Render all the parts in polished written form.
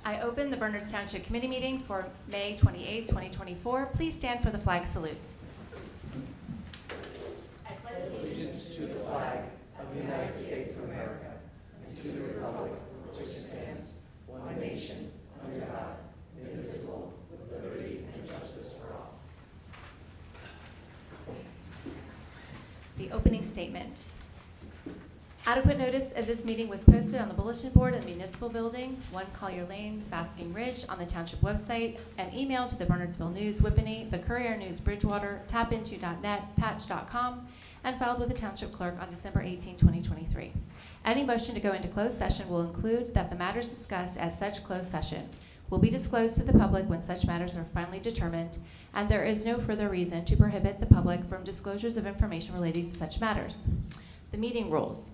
I open the Bernards Township Committee meeting for May 28, 2024. Please stand for the flag salute. I pledge allegiance to the flag of the United States of America and to the republic which stands, one nation, under God, indivisible, with liberty and justice for all. The opening statement. Adequate notice of this meeting was posted on the bulletin board in the municipal building, 1 Collier Lane, Basking Ridge, on the township website, and emailed to the Bernardsville News, Whippany, the Courier News, Bridgewater, tapinto.net, patch.com, and filed with the township clerk on December 18, 2023. Any motion to go into closed session will include that the matters discussed as such closed session will be disclosed to the public when such matters are finally determined, and there is no further reason to prohibit the public from disclosures of information relating to such matters. The meeting rules.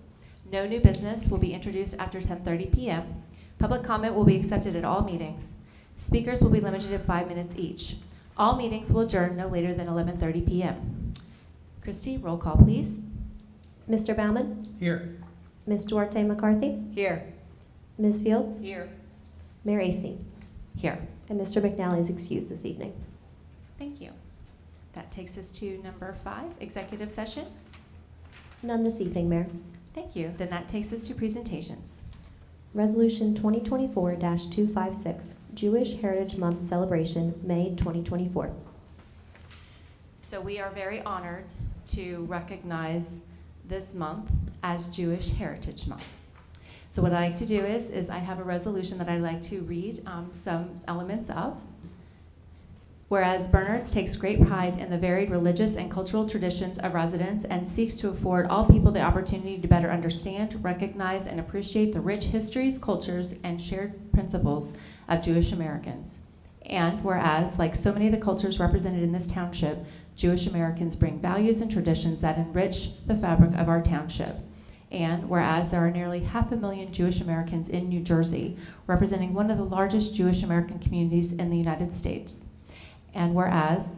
No new business will be introduced after 10:30 p.m. Public comment will be accepted at all meetings. Speakers will be limited to 5 minutes each. All meetings will adjourn no later than 11:30 p.m. Christy, roll call, please. Mr. Baumann? Here. Ms. Duarte McCarthy? Here. Ms. Fields? Here. Mayor Acey? Here. And Mr. McNally is excused this evening. Thank you. That takes us to number 5, executive session. None this evening, Mayor. Thank you. Then that takes us to presentations. Resolution 2024-256, Jewish Heritage Month Celebration, May 2024. So we are very honored to recognize this month as Jewish Heritage Month. So what I like to do is I have a resolution that I'd like to read some elements of. Whereas Bernards takes great pride in the varied religious and cultural traditions of residents and seeks to afford all people the opportunity to better understand, recognize, and appreciate the rich histories, cultures, and shared principles of Jewish Americans. And whereas, like so many of the cultures represented in this township, Jewish Americans bring values and traditions that enrich the fabric of our township. And whereas there are nearly 500,000 Jewish Americans in New Jersey, representing one of the largest Jewish American communities in the United States. And whereas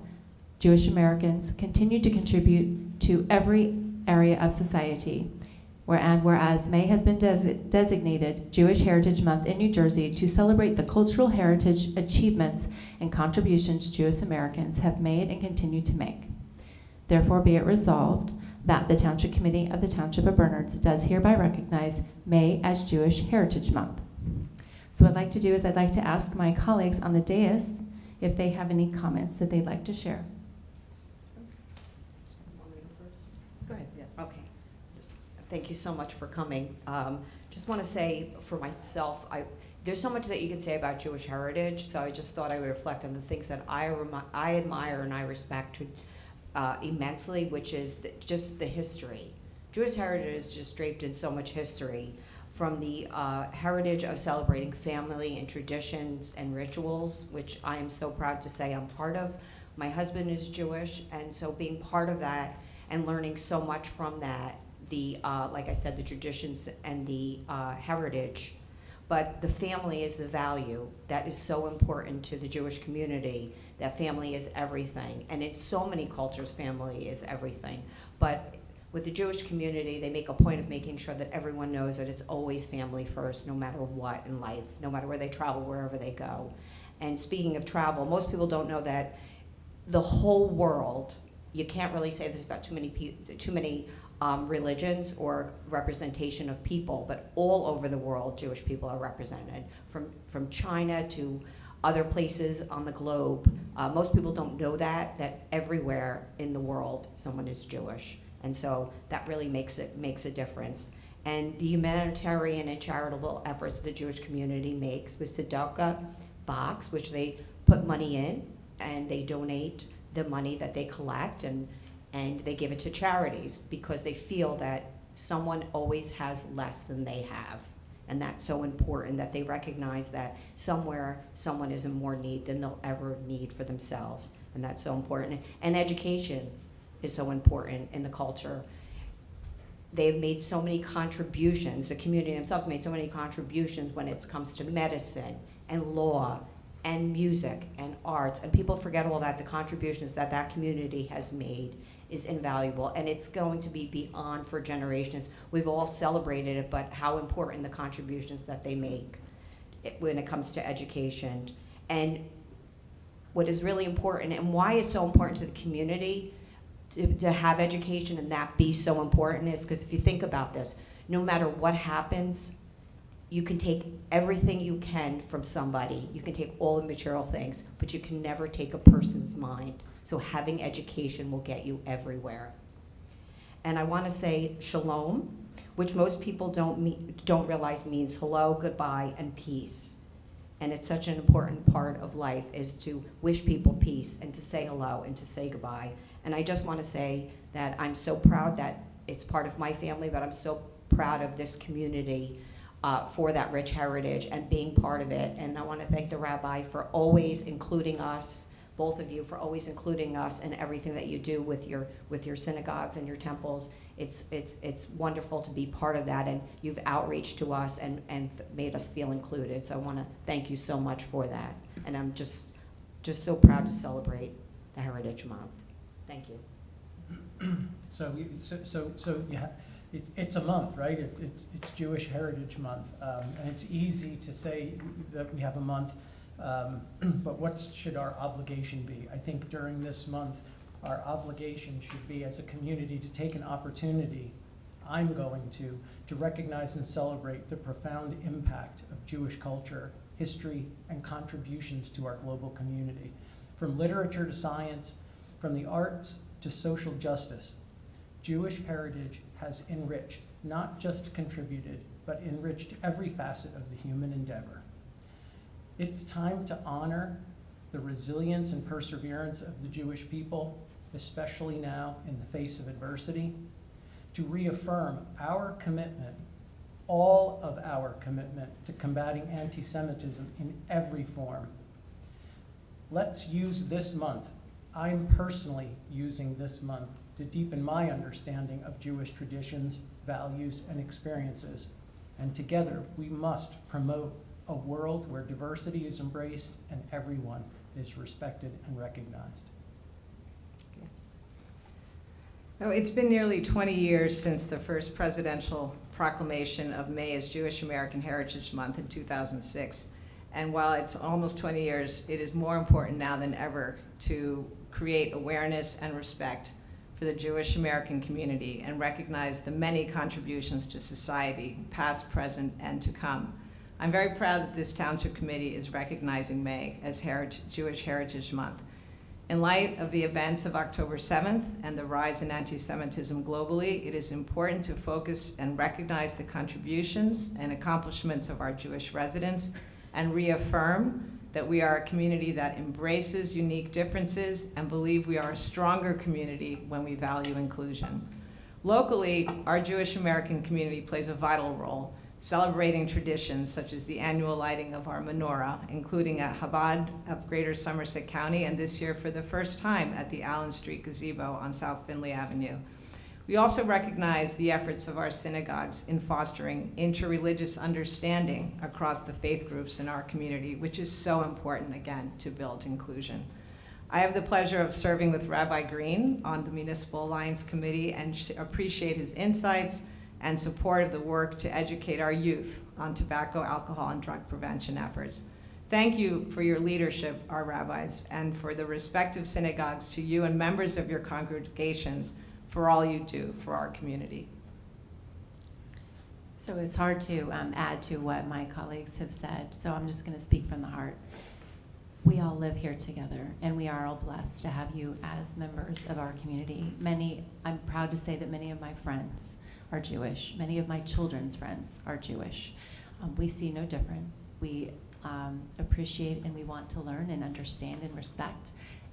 Jewish Americans continue to contribute to every area of society, whereas May has been designated Jewish Heritage Month in New Jersey to celebrate the cultural heritage, achievements, and contributions Jewish Americans have made and continue to make. Therefore, be it resolved that the Township Committee of the Township of Bernards does hereby recognize May as Jewish Heritage Month. So what I'd like to do is I'd like to ask my colleagues on the dais if they have any comments that they'd like to share. Go ahead. Yeah. Okay. Thank you so much for coming. Just want to say for myself, there's so much that you can say about Jewish heritage, so I just thought I would reflect on the things that I admire and I respect immensely, which is just the history. Jewish heritage is just draped in so much history, from the heritage of celebrating family and traditions and rituals, which I am so proud to say I'm part of. My husband is Jewish, and so being part of that and learning so much from that, like I said, the traditions and the heritage, but the family is the value that is so important to the Jewish community, that family is everything. And in so many cultures, family is everything. But with the Jewish community, they make a point of making sure that everyone knows that it's always family first, no matter what in life, no matter where they travel, wherever they go. And speaking of travel, most people don't know that the whole world, you can't really say this about too many religions or representation of people, but all over the world, Jewish people are represented, from China to other places on the globe. Most people don't know that everywhere in the world, someone is Jewish. And so that really makes a difference. And the humanitarian and charitable efforts the Jewish community makes with Tzedakah box, which they put money in, and they donate the money that they collect, and they give it to charities because they feel that someone always has less than they have. And that's so important, that they recognize that somewhere someone is in more need than they'll ever need for themselves. And that's so important. And education is so important in the culture. They've made so many contributions, the community themselves made so many contributions when it comes to medicine and law and music and arts, and people forget all that. The contributions that that community has made is invaluable, and it's going to be beyond for generations. We've all celebrated it, but how important the contributions that they make when it comes to education. And what is really important and why it's so important to the community to have education and that be so important is because if you think about this, no matter what happens, you can take everything you can from somebody. You can take all the material things, but you can never take a person's mind. So having education will get you everywhere. And I want to say shalom, which most people don't realize means hello, goodbye, and peace. And it's such an important part of life is to wish people peace and to say hello and to say goodbye. And I just want to say that I'm so proud that it's part of my family, but I'm so proud of this community for that rich heritage and being part of it. And I want to thank the Rabbi for always including us, both of you, for always including us in everything that you do with your synagogues and your temples. It's wonderful to be part of that, and you've outreached to us and made us feel included. So I want to thank you so much for that. And I'm just so proud to celebrate the Heritage Month. Thank you. So yeah, it's a month, right? It's Jewish Heritage Month, and it's easy to say that we have a month, but what should our obligation be? I think during this month, our obligation should be as a community to take an opportunity, I'm going to recognize and celebrate the profound impact of Jewish culture, history, and contributions to our global community. From literature to science, from the arts to social justice, Jewish heritage has enriched, not just contributed, but enriched every facet of the human endeavor. It's time to honor the resilience and perseverance of the Jewish people, especially now in the face of adversity, to reaffirm our commitment, all of our commitment to combating anti-Semitism in every form. Let's use this month. I'm personally using this month to deepen my understanding of Jewish traditions, values, and experiences. And together, we must promote a world where diversity is embraced and everyone is respected and recognized. So it's been nearly 20 years since the first presidential proclamation of May as Jewish American Heritage Month in 2006. And while it's almost 20 years, it is more important now than ever to create awareness and respect for the Jewish American community and recognize the many contributions to society, past, present, and to come. I'm very proud that this Township Committee is recognizing May as Jewish Heritage Month. In light of the events of October 7th and the rise in anti-Semitism globally, it is important to focus and recognize the contributions and accomplishments of our Jewish residents and reaffirm that we are a community that embraces unique differences and believe we are a stronger community when we value inclusion. Locally, our Jewish American community plays a vital role, celebrating traditions such as the annual lighting of our menorah, including at Chabad of Greater Somerset County, and this year for the first time at the Allen Street Gazebo on South Findlay Avenue. We also recognize the efforts of our synagogues in fostering interreligious understanding across the faith groups in our community, which is so important, again, to build inclusion. I have the pleasure of serving with Rabbi Green on the Municipal Alliance Committee and appreciate his insights and support of the work to educate our youth on tobacco, alcohol, and drug prevention efforts. Thank you for your leadership, our rabbis, and for the respective synagogues, to you and members of your congregations for all you do for our community. So it's hard to add to what my colleagues have said, so I'm just going to speak from the heart. We all live here together, and we are all blessed to have you as members of our community. I'm proud to say that many of my friends are Jewish. Many of my children's friends are Jewish. We see no different. We appreciate and we want to learn and understand and respect,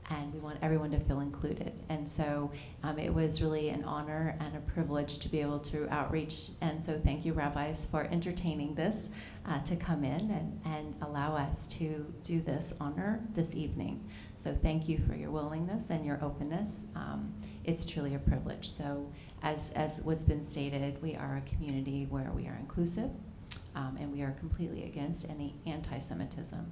and we want everyone to feel included. And so it was really an honor and a privilege to be able to outreach. And so thank you, rabbis, for entertaining this, to come in and allow us to do this honor this evening. So thank you for your willingness and your openness. It's truly a privilege. So as what's been stated, we are a community where we are inclusive, and we are completely against any anti-Semitism.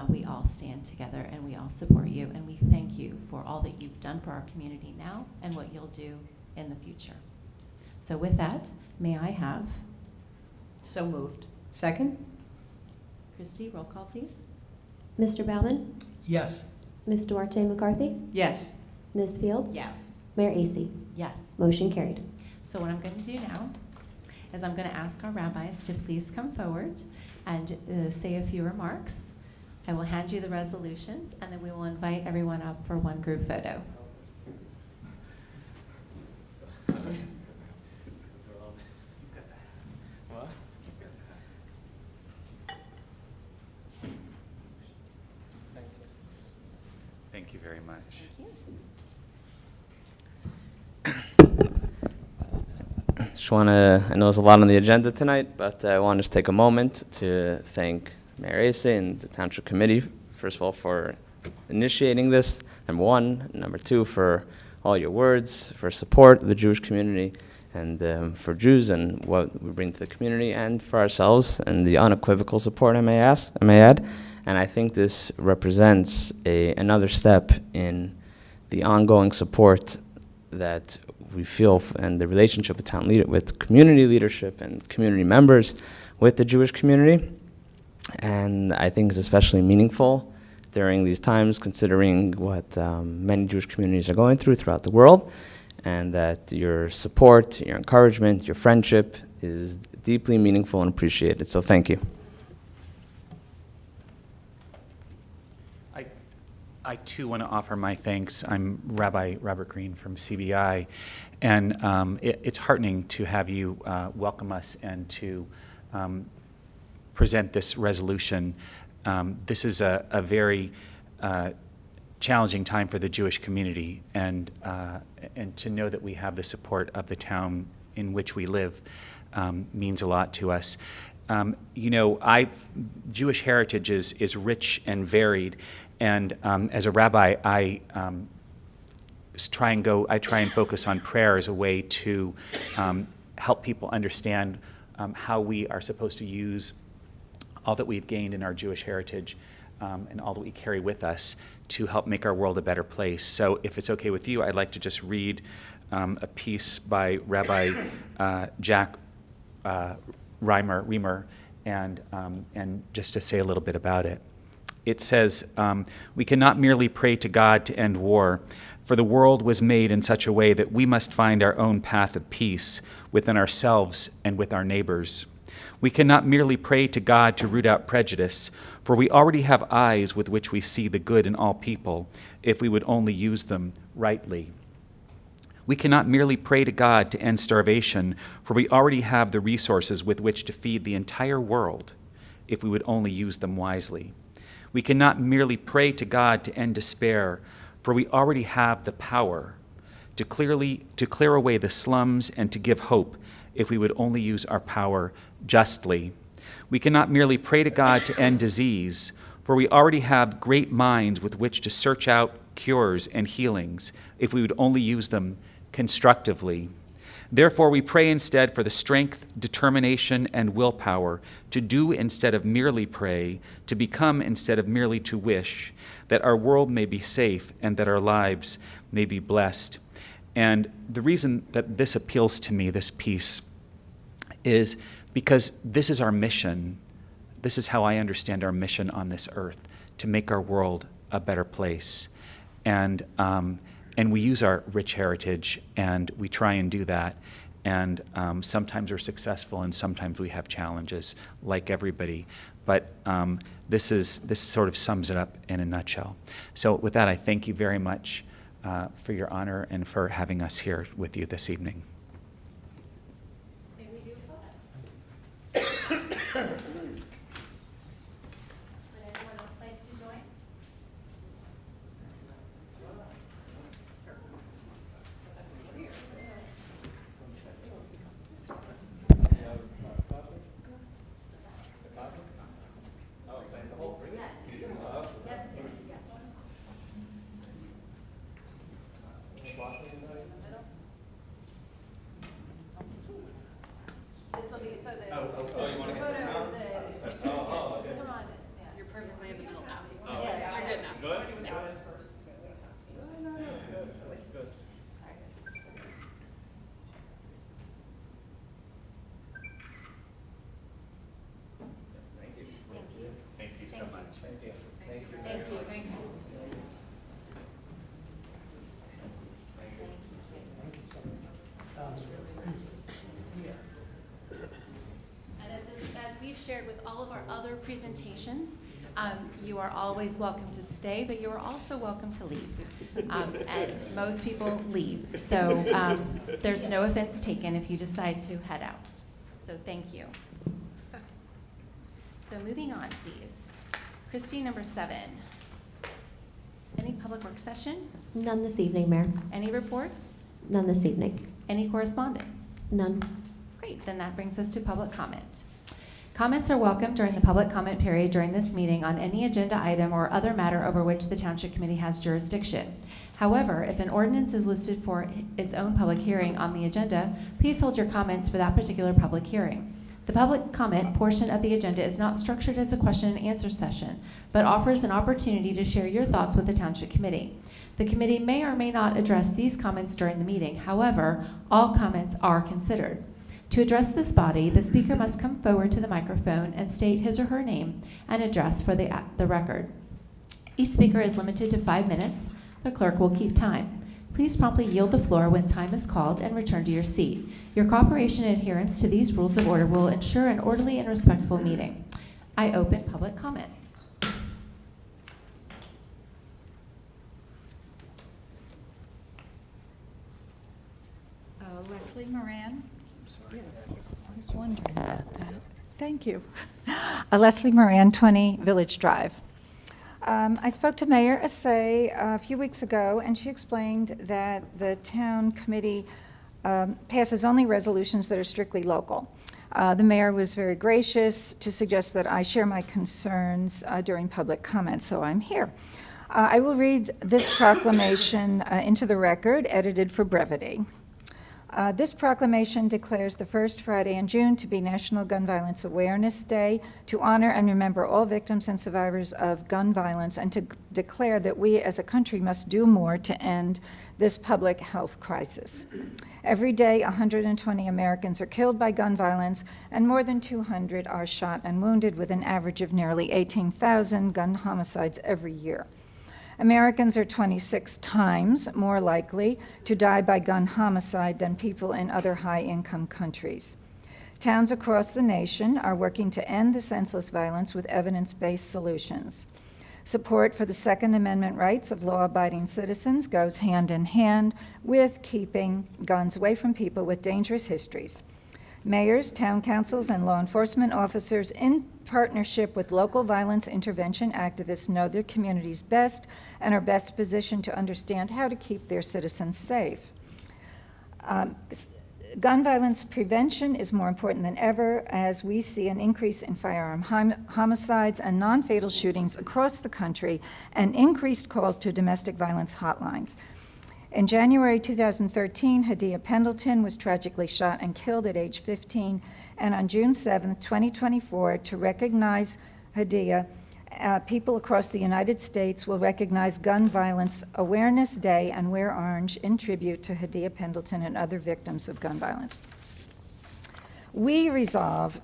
We all stand together and we all support you, and we thank you for all that you've done for our community now and what you'll do in the future. So with that, may I have? So moved. Second? Christie, roll call, please. Mr. Baumann? Yes. Ms. Duarte McCarthy? Yes. Ms. Fields? Yes. Mayor Acey? Yes. Motion carried. So what I'm going to do now is I'm going to ask our rabbis to please come forward and say a few remarks. I will hand you the resolutions, and then we will invite everyone up for one group photo. Thank you very much. Just want to, I know there's a lot on the agenda tonight, but I want to just take a moment to thank Mayor Acey and the Township Committee, first of all, for initiating this, number one. Number two, for all your words, for support of the Jewish community, and for Jews and what we bring to the community, and for ourselves, and the unequivocal support, I may add. And I think this represents another step in the ongoing support that we feel and the relationship with community leadership and community members with the Jewish community. And I think it's especially meaningful during these times, considering what many Jewish communities are going through throughout the world, and that your support, your encouragement, your friendship is deeply meaningful and appreciated. So thank you. I too want to offer my thanks. I'm Rabbi Robert Green from CBI, and it's heartening to have you welcome us and to present this resolution. This is a very challenging time for the Jewish community, and to know that we have the support of the town in which we live means a lot to us. Jewish heritage is rich and varied, and as a rabbi, I try and focus on prayer as a way to help people understand how we are supposed to use all that we've gained in our Jewish heritage and all that we carry with us to help make our world a better place. So if it's okay with you, I'd like to just read a piece by Rabbi Jack Reimer, and just to say a little bit about it. It says, we cannot merely pray to God to end war, for the world was made in such a way that we must find our own path of peace within ourselves and with our neighbors. We cannot merely pray to God to root out prejudice, for we already have eyes with which we see the good in all people, if we would only use them rightly. We cannot merely pray to God to end starvation, for we already have the resources with which to feed the entire world, if we would only use them wisely. We cannot merely pray to God to end despair, for we already have the power to clear away the slums and to give hope, if we would only use our power justly. We cannot merely pray to God to end disease, for we already have great minds with which to search out cures and healings, if we would only use them constructively. Therefore, we pray instead for the strength, determination, and willpower to do instead of merely pray, to become instead of merely to wish, that our world may be safe and that our lives may be blessed. And the reason that this appeals to me, this piece, is because this is our mission. This is how I understand our mission on this earth, to make our world a better place. And we use our rich heritage, and we try and do that. And sometimes we're successful, and sometimes we have challenges, like everybody. But this sort of sums it up in a nutshell. So with that, I thank you very much for your honor and for having us here with you this evening. May we do a photo? Would anyone else like to join? of our other presentations. You are always welcome to stay, but you are also welcome to leave. And most people leave. So there's no offense taken if you decide to head out. So thank you. So moving on, please. Christie, number 7. Any public work session? None this evening, Mayor. Any reports? None this evening. Any correspondence? None. Great, then that brings us to public comment. Comments are welcome during the public comment period during this meeting on any agenda item or other matter over which the Township Committee has jurisdiction. However, if an ordinance is listed for its own public hearing on the agenda, please hold your comments for that particular public hearing. The public comment portion of the agenda is not structured as a question and answer session, but offers an opportunity to share your thoughts with the Township Committee. The committee may or may not address these comments during the meeting. However, all comments are considered. To address this body, the speaker must come forward to the microphone and state his or her name and address for the record. Each speaker is limited to 5 minutes. The clerk will keep time. Please promptly yield the floor when time is called and return to your seat. Your cooperation and adherence to these rules of order will ensure an orderly and respectful meeting. I open public comments. Leslie Moran. I was wondering about that. Thank you. Leslie Moran, 20 Village Drive. I spoke to Mayor Assay a few weeks ago, and she explained that the town committee passes only resolutions that are strictly local. The mayor was very gracious to suggest that I share my concerns during public comment, so I'm here. I will read this proclamation into the record, edited for brevity. This proclamation declares the first Friday in June to be National Gun Violence Awareness Day, to honor and remember all victims and survivors of gun violence, and to declare that we as a country must do more to end this public health crisis. Every day, 120 Americans are killed by gun violence, and more than 200 are shot and wounded, with an average of nearly 18,000 gun homicides every year. Americans are 26 times more likely to die by gun homicide than people in other high-income countries. Towns across the nation are working to end the senseless violence with evidence-based solutions. Support for the Second Amendment rights of law-abiding citizens goes hand in hand with keeping guns away from people with dangerous histories. Mayors, town councils, and law enforcement officers, in partnership with local violence intervention activists, know their communities best and are best positioned to understand how to keep their citizens safe. Gun violence prevention is more important than ever, as we see an increase in firearm homicides and non-fatal shootings across the country, and increased calls to domestic violence hotlines. In January 2013, Hadia Pendleton was tragically shot and killed at age 15, and on June 7, 2024, to recognize Hadia, people across the United States will recognize Gun Violence Awareness Day and wear orange in tribute to Hadia Pendleton and other victims of gun violence. We resolve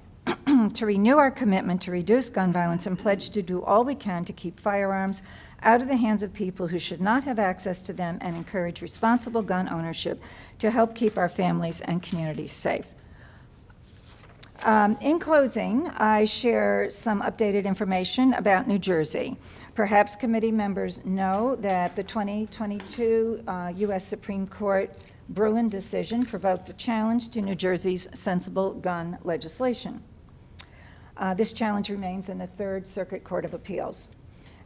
to renew our commitment to reduce gun violence and pledge to do all we can to keep firearms out of the hands of people who should not have access to them, and encourage responsible gun ownership to help keep our families and communities safe. In closing, I share some updated information about New Jersey. Perhaps committee members know that the 2022 U.S. Supreme Court Bruin decision provoked a challenge to New Jersey's sensible gun legislation. This challenge remains in the Third Circuit Court of Appeals.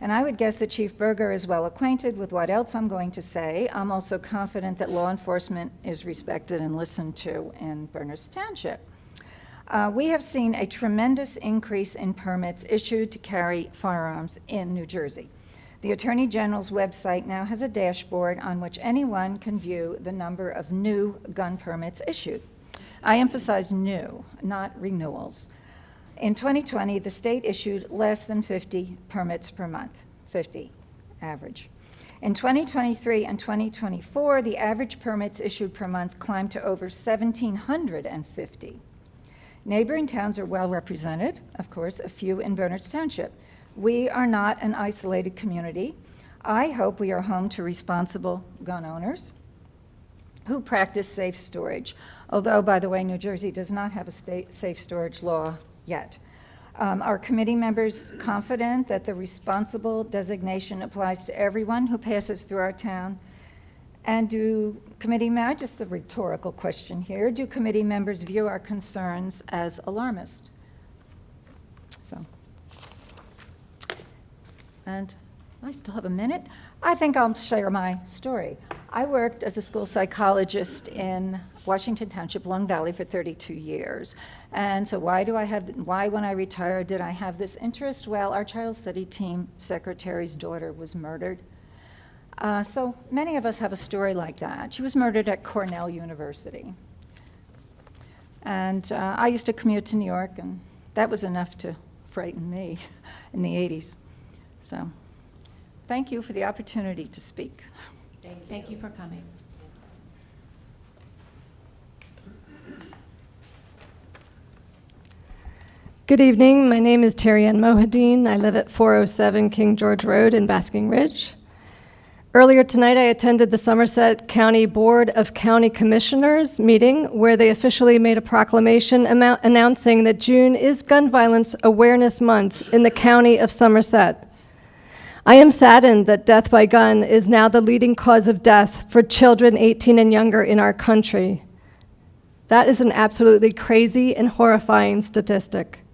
And I would guess that Chief Berger is well acquainted with what else I'm going to say. I'm also confident that law enforcement is respected and listened to in Berners Township. We have seen a tremendous increase in permits issued to carry firearms in New Jersey. The Attorney General's website now has a dashboard on which anyone can view the number of new gun permits issued. I emphasize new, not renewals. In 2020, the state issued less than 50 permits per month, 50 average. In 2023 and 2024, the average permits issued per month climbed to over 1,750. Neighboring towns are well represented, of course, a few in Berners Township. We are not an isolated community. I hope we are home to responsible gun owners who practice safe storage, although, by the way, New Jersey does not have a safe storage law yet. Are committee members confident that the responsible designation applies to everyone who passes through our town? And do committee members, just a rhetorical question here, do committee members view our concerns as alarmist? So, and I still have a minute. I think I'll share my story. I worked as a school psychologist in Washington Township, Long Valley, for 32 years. And so why when I retired did I have this interest? Well, our child study team secretary's daughter was murdered. So many of us have a story like that. She was murdered at Cornell University. And I used to commute to New York, and that was enough to frighten me in the 80s. So thank you for the opportunity to speak. Thank you for coming. Good evening. My name is Terry Ann Mohadeen. I live at 407 King George Road in Basking Ridge. Earlier tonight, I attended the Somerset County Board of County Commissioners meeting where they officially made a proclamation announcing that June is Gun Violence Awareness Month in the county of Somerset. I am saddened that death by gun is now the leading cause of death for children 18 and younger in our country. That is an absolutely crazy and horrifying statistic.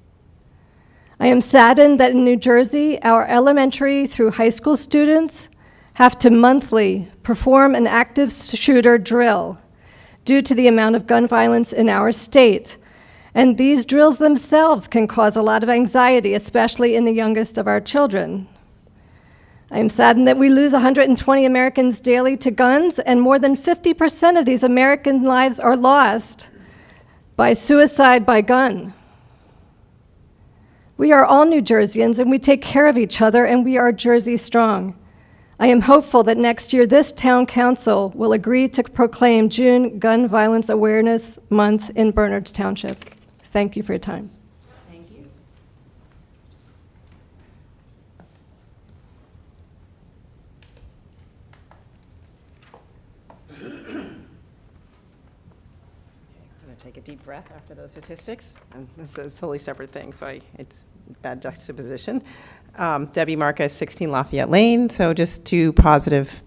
I am saddened that in New Jersey, our elementary through high school students have to monthly perform an active shooter drill due to the amount of gun violence in our state. And these drills themselves can cause a lot of anxiety, especially in the youngest of our children. I am saddened that we lose 120 Americans daily to guns, and more than 50% of these American lives are lost by suicide by gun. We are all New Jerseyans, and we take care of each other, and we are Jersey strong. I am hopeful that next year this town council will agree to proclaim June Gun Violence Awareness Month in Bernards Township. Thank you for your time. Thank you. I'm going to take a deep breath after those statistics. And this is a totally separate thing, so it's bad juxtaposition. Debbie Marcus, 16 Lafayette Lane. So just two positive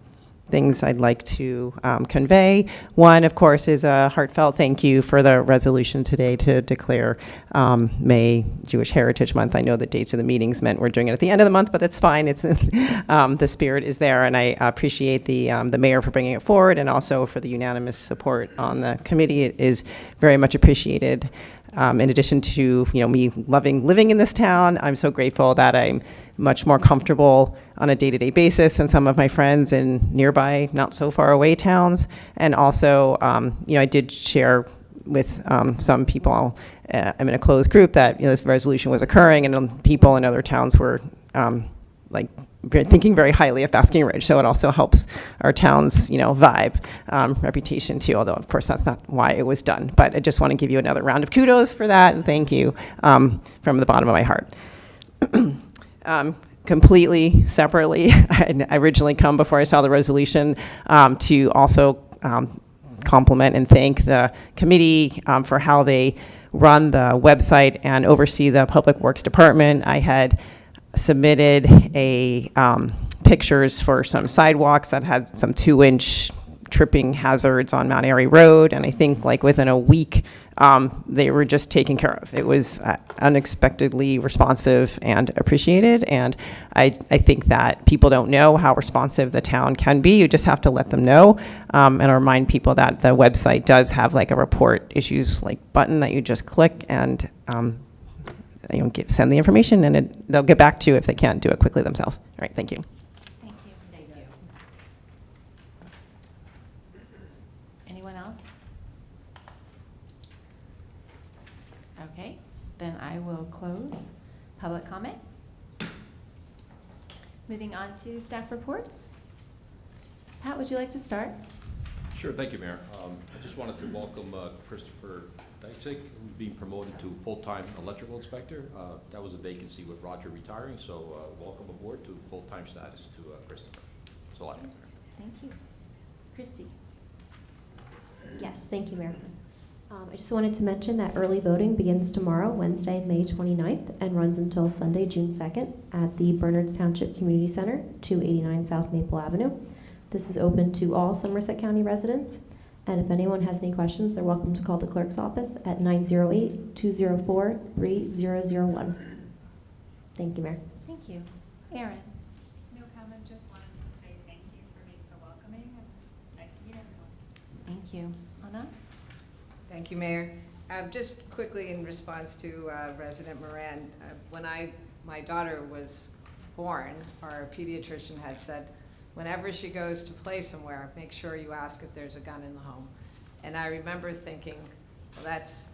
things I'd like to convey. One, of course, is a heartfelt thank you for the resolution today to declare May Jewish Heritage Month. I know the dates of the meetings meant we're doing it at the end of the month, but that's fine. It's the spirit is there, and I appreciate the mayor for bringing it forward, and also for the unanimous support on the committee. It is very much appreciated. In addition to me living in this town, I'm so grateful that I'm much more comfortable on a day-to-day basis than some of my friends in nearby, not so far away towns. And also, I did share with some people, I'm in a closed group, that this resolution was occurring, and people in other towns were thinking very highly of Basking Ridge. So it also helps our town's vibe, reputation too, although of course that's not why it was done. But I just want to give you another round of kudos for that, and thank you from the bottom of my heart. Completely separately, I originally come before I saw the resolution to also compliment and thank the committee for how they run the website and oversee the Public Works Department. I had submitted pictures for some sidewalks that had some 2-inch tripping hazards on Mount Airy Road, and I think within a week they were just taken care of. It was unexpectedly responsive and appreciated, and I think that people don't know how responsive the town can be. You just have to let them know, and remind people that the website does have a report issues button that you just click and send the information, and they'll get back to you if they can't do it quickly themselves. All right, thank you. Thank you. Thank you. Anyone else? Okay, then I will close public comment. Moving on to staff reports. Pat, would you like to start? Sure, thank you, Mayor. I just wanted to welcome Christopher Dysick, being promoted to full-time electrical inspector. That was a vacancy with Roger retiring, so welcome aboard to full-time status to Christopher. That's all I have, Mayor. Thank you. Christy? Yes, thank you, Mayor. I just wanted to mention that early voting begins tomorrow, Wednesday, May 29th, and runs until Sunday, June 2nd, at the Bernards Township Community Center, 289 South Maple Avenue. This is open to all Somerset County residents, and if anyone has any questions, they're welcome to call the clerk's office at 908-204-3001. Thank you, Mayor. Thank you. Aaron? No comment, just wanted to say thank you for being so welcoming and nice to meet everyone. Thank you. Anna? Thank you, Mayor. Just quickly in response to resident Moran, when my daughter was born, our pediatrician had said, whenever she goes to play somewhere, make sure you ask if there's a gun in the home. And I remember thinking, well, that's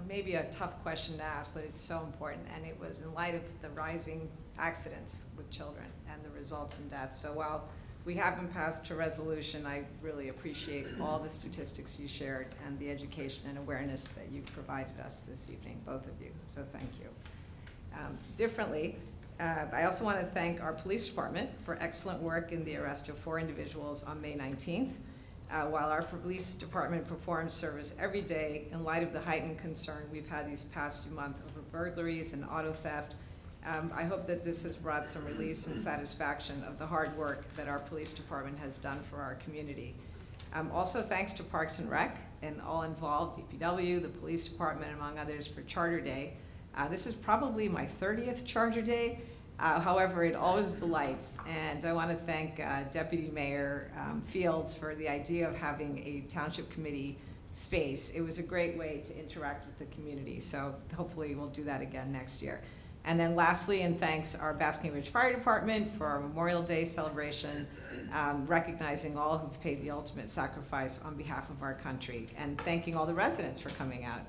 maybe a tough question to ask, but it's so important. And it was in light of the rising accidents with children and the results in death. So while we haven't passed to resolution, I really appreciate all the statistics you shared and the education and awareness that you've provided us this evening, both of you. So thank you. Differently, I also want to thank our police department for excellent work in the arrest of 4 individuals on May 19th. While our police department performs service every day, in light of the heightened concern we've had these past few months over burglaries and auto theft, I hope that this has brought some release and satisfaction of the hard work that our police department has done for our community. Also, thanks to Parks and Rec and all involved, DPW, the police department, among others, for Charter Day. This is probably my 30th Charter Day. However, it always delights, and I want to thank Deputy Mayor Fields for the idea of having a township committee space. It was a great way to interact with the community, so hopefully we'll do that again next year. And then lastly, and thanks our Basking Ridge Fire Department for our Memorial Day celebration, recognizing all who've paid the ultimate sacrifice on behalf of our country, and thanking all the residents for coming out.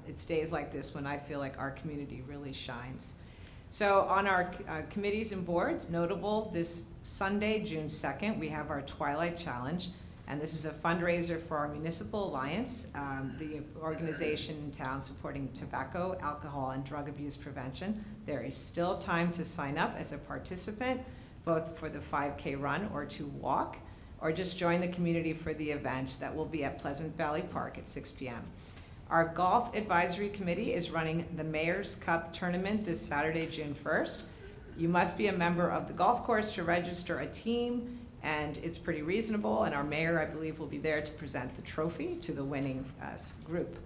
It's days like this when I feel like our community really shines. So on our committees and boards, notable this Sunday, June 2nd, we have our Twilight Challenge, and this is a fundraiser for our Municipal Alliance, the organization in town supporting tobacco, alcohol, and drug abuse prevention. There is still time to sign up as a participant, both for the 5K run or to walk, or just join the community for the event that will be at Pleasant Valley Park at 6 p.m. Our Golf Advisory Committee is running the Mayor's Cup Tournament this Saturday, June 1st. You must be a member of the golf course to register a team, and it's pretty reasonable, and our mayor, I believe, will be there to present the trophy to the winning group.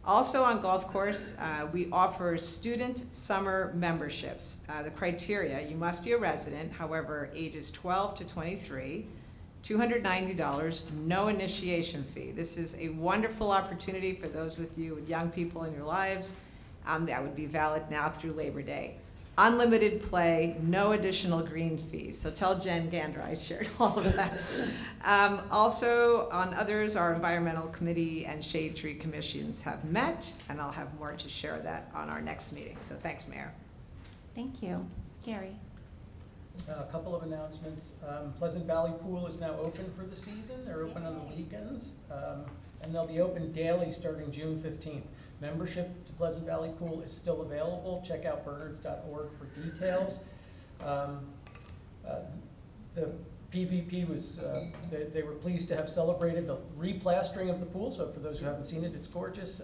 Also on golf course, we offer student summer memberships. The criteria, you must be a resident, however, ages 12 to 23, $290, no initiation fee. This is a wonderful opportunity for those with you with young people in your lives. That would be valid now through Labor Day. Unlimited play, no additional greens fees. So tell Jen Gander I shared all of that. Also, on others, our environmental committee and shade tree commissions have met, and I'll have more to share that on our next meeting. So thanks, Mayor. Thank you. Gary? A couple of announcements. Pleasant Valley Pool is now open for the season. They're open on the weekends, and they'll be open daily starting June 15th. Membership to Pleasant Valley Pool is still available. Check out bernards.org for details. The PVP was, they were pleased to have celebrated the replastering of the pool. So for those who haven't seen it, it's gorgeous.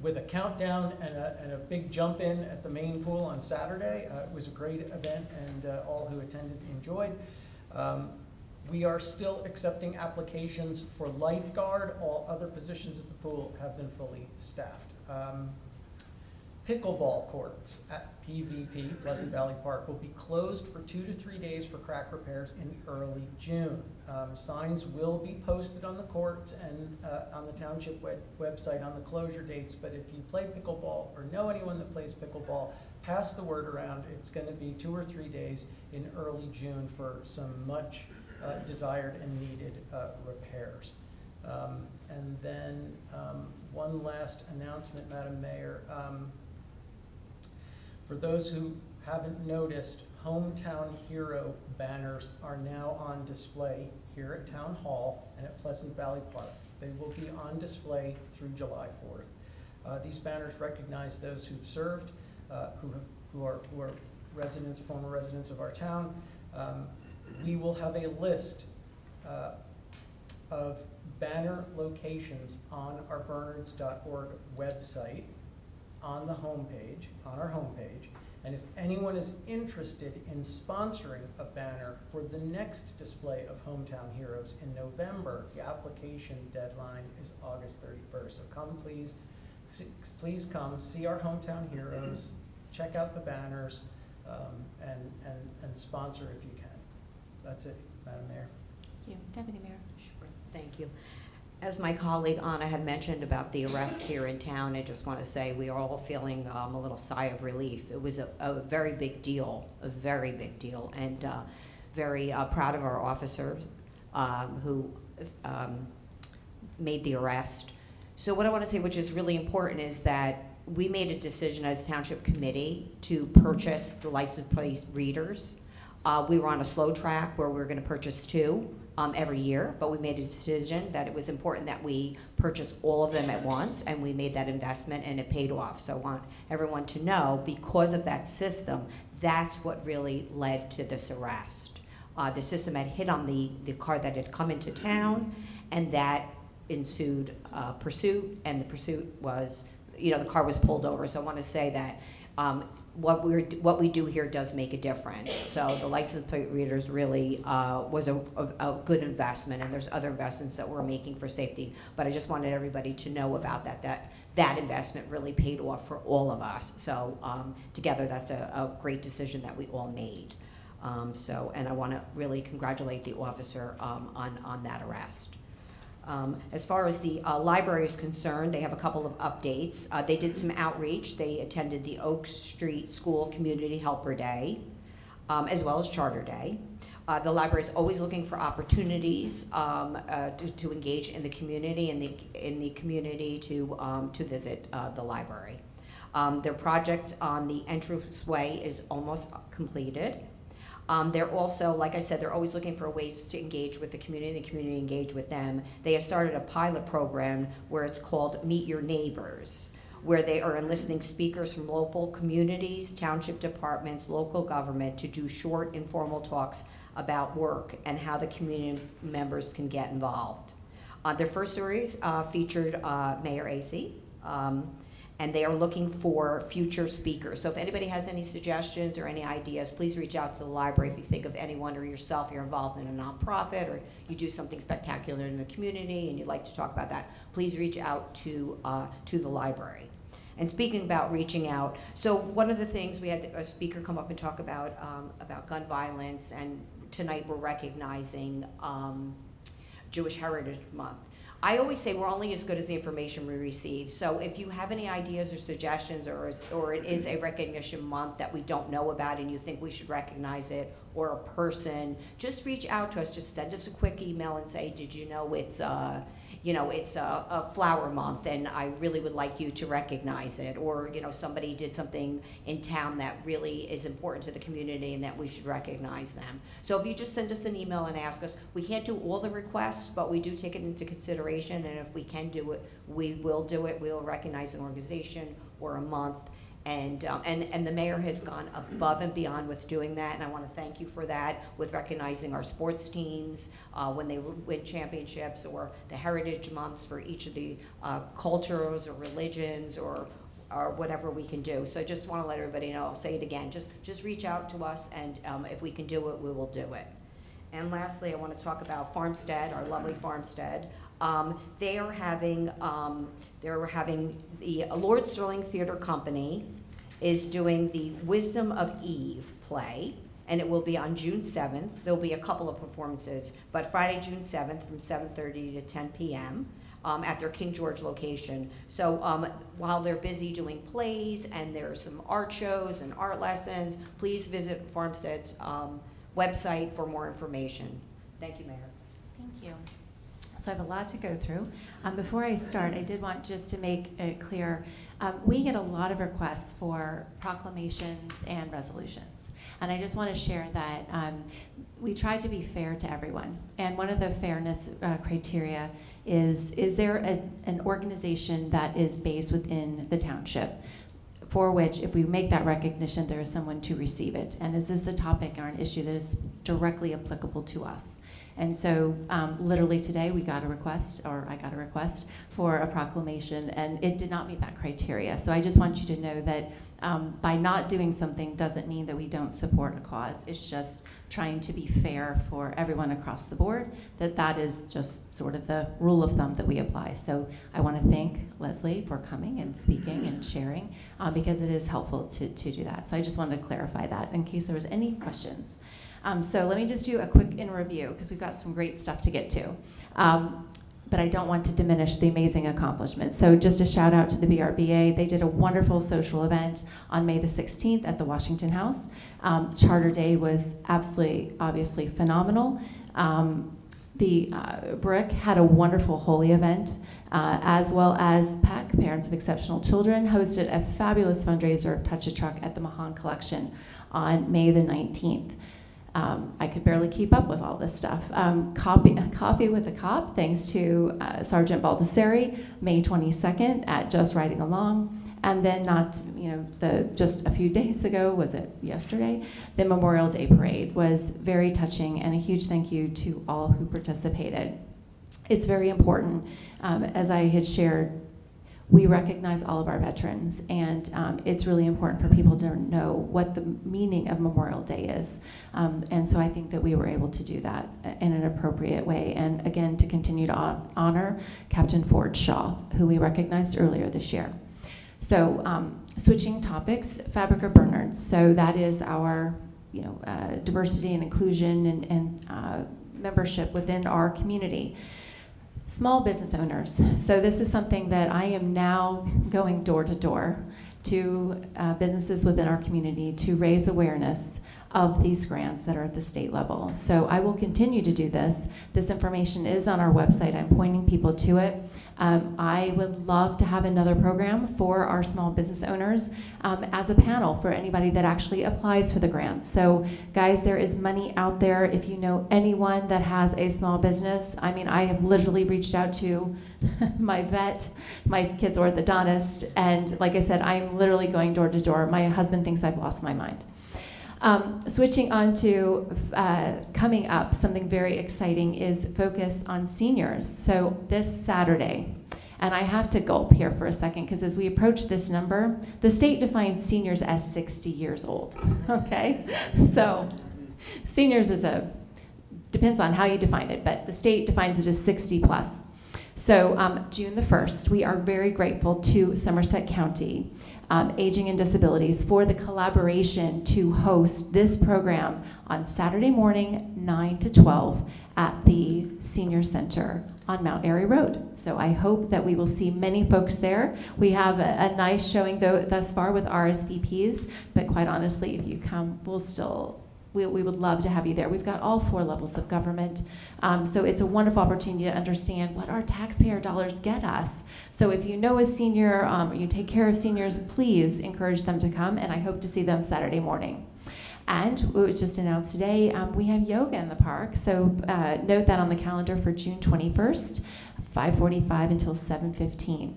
With a countdown and a big jump in at the main pool on Saturday. It was a great event, and all who attended enjoyed. We are still accepting applications for lifeguard. All other positions at the pool have been fully staffed. Pickleball courts at PVP, Pleasant Valley Park, will be closed for 2 to 3 days for crack repairs in early June. Signs will be posted on the courts and on the township website on the closure dates, but if you play pickleball or know anyone that plays pickleball, pass the word around. It's going to be 2 or 3 days in early June for some much desired and needed repairs. And then one last announcement, Madam Mayor. For those who haven't noticed, Hometown Hero banners are now on display here at Town Hall and at Pleasant Valley Park. They will be on display through July 4th. These banners recognize those who've served, who are residents, former residents of our town. We will have a list of banner locations on our Bernards.org website, on the homepage, on our homepage. And if anyone is interested in sponsoring a banner for the next display of Hometown Heroes in November, the application deadline is August 31st. So come, please come, see our Hometown Heroes, check out the banners, and sponsor if you can. That's it, Madam Mayor. Thank you. Deputy Mayor. Sure, thank you. As my colleague Anna had mentioned about the arrest here in town, I just want to say we are all feeling a little sigh of relief. It was a very big deal, and very proud of our officers who made the arrest. So what I want to say, which is really important, is that we made a decision as Township Committee to purchase the license plate readers. We were on a slow track where we were going to purchase 2 every year, but we made a decision that it was important that we purchase all of them at once, and we made that investment, and it paid off. So I want everyone to know, because of that system, that's what really led to this arrest. The system had hit on the car that had come into town, and that ensued pursuit, and the pursuit was, the car was pulled over. So I want to say that what we do here does make a difference. So the license plate readers really was a good investment, and there's other investments that we're making for safety. But I just wanted everybody to know about that investment really paid off for all of us. So together, that's a great decision that we all made. And I want to really congratulate the officer on that arrest. As far as the library is concerned, they have a couple of updates. They did some outreach. They attended the Oak Street School Community Helper Day, as well as Charter Day. The library is always looking for opportunities to engage in the community, in the community to visit the library. Their project on the entranceway is almost completed. They're also, like I said, they're always looking for ways to engage with the community engage with them. They have started a pilot program where it's called Meet Your Neighbors, where they are enlisting speakers from local communities, township departments, local government to do short informal talks about work and how the community members can get involved. Their first series featured Mayor Acey. And they are looking for future speakers. So if anybody has any suggestions or any ideas, please reach out to the library. If you think of anyone or yourself, you're involved in a nonprofit or you do something spectacular in the community and you'd like to talk about that, please reach out to the library. And speaking about reaching out, so one of the things, we had a speaker come up and talk about gun violence, and tonight we're recognizing Jewish Heritage Month. I always say we're only as good as the information we receive. So if you have any ideas or suggestions, or it is a recognition month that we don't know about and you think we should recognize it, or a person, just reach out to us. Just send us a quick email and say, did you know it's a flower month and I really would like you to recognize it. Or somebody did something in town that really is important to the community and that we should recognize them. So if you just send us an email and ask us, we can't do all the requests, but we do take it into consideration, and if we can do it, we will do it. We'll recognize an organization or a month. And the mayor has gone above and beyond with doing that, and I want to thank you for that, with recognizing our sports teams when they win championships, or the heritage months for each of the cultures or religions or whatever we can do. So I just want to let everybody know, I'll say it again, just reach out to us, and if we can do it, we will do it. And lastly, I want to talk about Farmstead, our lovely Farmstead. They are having the Lord Sterling Theater Company is doing the Wisdom of Eve play, and it will be on June 7th. There'll be a couple of performances, but Friday, June 7th from 7:30 to 10 p.m. At their King George location. So while they're busy doing plays and there are some art shows and art lessons, please visit Farmstead's website for more information. Thank you, Mayor. Thank you. So I have a lot to go through. Before I start, I did want just to make it clear, we get a lot of requests for proclamations and resolutions. And I just want to share that we try to be fair to everyone. And one of the fairness criteria is there an organization that is based within the township, for which, if we make that recognition, there is someone to receive it? And is this a topic or an issue that is directly applicable to us? And so literally today we got a request, or I got a request for a proclamation, and it did not meet that criteria. So I just want you to know that by not doing something doesn't mean that we don't support a cause. It's just trying to be fair for everyone across the board, that is just sort of the rule of thumb that we apply. So I want to thank Leslie for coming and speaking and sharing, because it is helpful to do that. So I just wanted to clarify that in case there was any questions. So let me just do a quick in review, because we've got some great stuff to get to. But I don't want to diminish the amazing accomplishments. So just a shout out to the BRBA. They did a wonderful social event on May the 16th at the Washington House. Charter Day was absolutely, obviously phenomenal. The BRIC had a wonderful Holy event, as well as PEC, Parents of Exceptional Children, hosted a fabulous fundraiser, Touch a Truck, at the Mahan Collection on May the 19th. I could barely keep up with all this stuff. Coffee with a Cop, thanks to Sergeant Baldessari, May 22nd at Just Riding Along. And then just a few days ago, was it yesterday? The Memorial Day Parade was very touching, and a huge thank you to all who participated. It's very important, as I had shared, we recognize all of our veterans, and it's really important for people to know what the meaning of Memorial Day is. And so I think that we were able to do that in an appropriate way. And again, to continue to honor Captain Ford Shaw, who we recognized earlier this year. So switching topics, Fabrica Bernards. So that is our diversity and inclusion and membership within our community. Small business owners. So this is something that I am now going door to door to businesses within our community to raise awareness of these grants that are at the state level. So I will continue to do this. This information is on our website. I'm pointing people to it. I would love to have another program for our small business owners as a panel for anybody that actually applies for the grants. So guys, there is money out there. If you know anyone that has a small business, I mean, I have literally reached out to my vet, my kid's orthodontist, and like I said, I'm literally going door to door. My husband thinks I've lost my mind. Switching on to coming up, something very exciting is focus on seniors. So this Saturday, and I have to gulp here for a second because as we approach this number, the state defines seniors as 60 years old, okay? So seniors depends on how you define it, but the state defines it as 60 plus. So June the 1st, we are very grateful to Somerset County Aging and Disabilities for the collaboration to host this program on Saturday morning, 9 to 12 at the Senior Center on Mount Airy Road. So I hope that we will see many folks there. We have a nice showing thus far with RSVPs, but quite honestly, if you come, we would love to have you there. We've got all 4 levels of government. So it's a wonderful opportunity to understand what our taxpayer dollars get us. So if you know a senior or you take care of seniors, please encourage them to come, and I hope to see them Saturday morning. And it was just announced today, we have yoga in the park. So note that on the calendar for June 21st, 5:45 until 7:15.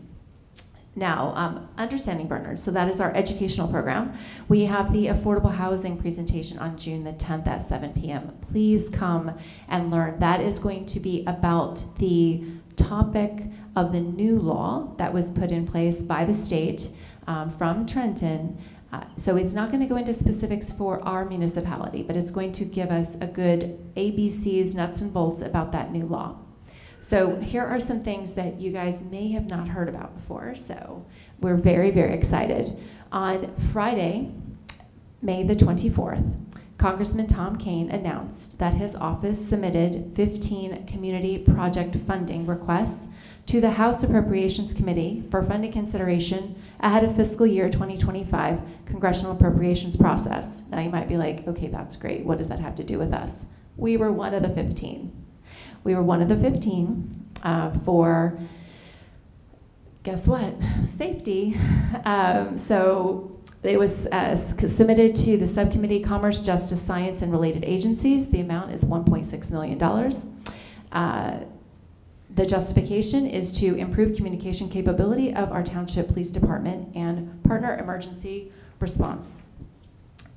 Now, Understanding Bernards, so that is our educational program. We have the affordable housing presentation on June the 10th at 7 p.m. Please come and learn. That is going to be about the topic of the new law that was put in place by the state from Trenton. So it's not going to go into specifics for our municipality, but it's going to give us a good ABCs, nuts and bolts about that new law. So here are some things that you guys may have not heard about before, so we're very, very excited. On Friday, May the 24th, Congressman Tom Kean announced that his office submitted 15 community project funding requests to the House Appropriations Committee for funding consideration ahead of fiscal year 2025 congressional appropriations process. Now you might be like, okay, that's great. What does that have to do with us? We were one of the 15. We were one of the 15 for, guess what? Safety. So it was submitted to the Subcommittee Commerce, Justice, Science, and Related Agencies. The amount is $1.6 million. The justification is to improve communication capability of our Township Police Department and partner emergency response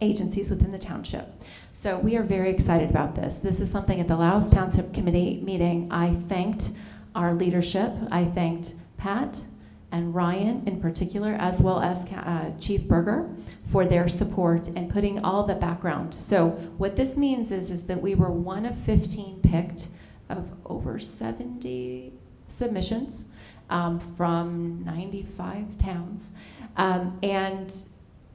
agencies within the township. So we are very excited about this. This is something at the Laos Township Committee meeting. I thanked our leadership. I thanked Pat and Ryan in particular, as well as Chief Berger, for their support and putting all the background. So what this means is that we were one of 15 picked of over 70 submissions from 95 towns. And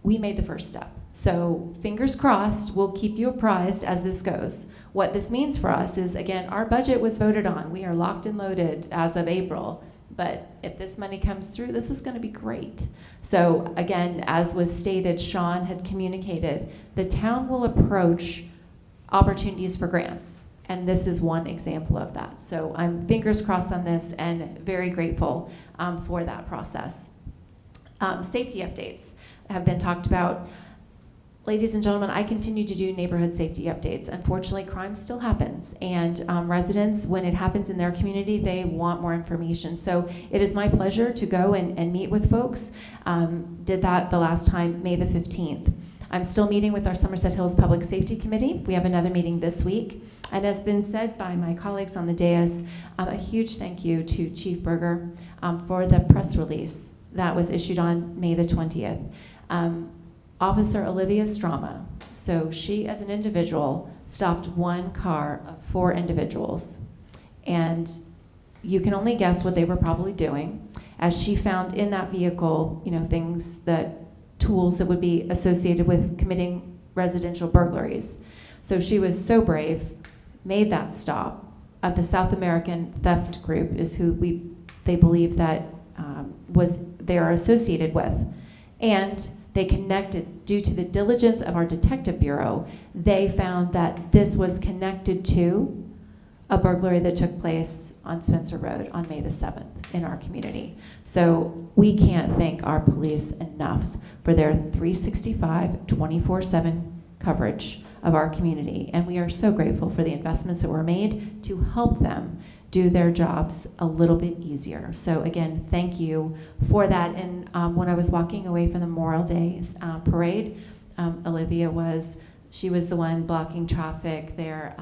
we made the first step. So fingers crossed, we'll keep you apprised as this goes. What this means for us is, again, our budget was voted on. We are locked and loaded as of April. But if this money comes through, this is going to be great. So again, as was stated, Sean had communicated, the town will approach opportunities for grants. And this is one example of that. So I'm fingers crossed on this and very grateful for that process. Safety updates have been talked about. Ladies and gentlemen, I continue to do neighborhood safety updates. Unfortunately, crime still happens, and residents, when it happens in their community, they want more information. So it is my pleasure to go and meet with folks. Did that the last time, May the 15th. I'm still meeting with our Somerset Hills Public Safety Committee. We have another meeting this week. And as been said by my colleagues on the dais, a huge thank you to Chief Berger for the press release that was issued on May the 20th. Officer Olivia Strama, so she as an individual stopped one car of 4 individuals. And you can only guess what they were probably doing, as she found in that vehicle, things tools that would be associated with committing residential burglaries. So she was so brave, made that stop. Of the South American theft group is who they believe that they are associated with. And they connected, due to the diligence of our detective bureau, they found that this was connected to a burglary that took place on Spencer Road on May the 7th in our community. So we can't thank our police enough for their 365, 24/7 coverage of our community. And we are so grateful for the investments that were made to help them do their jobs a little bit easier. So again, thank you for that. And when I was walking away from the Memorial Day parade, Olivia was the one blocking traffic there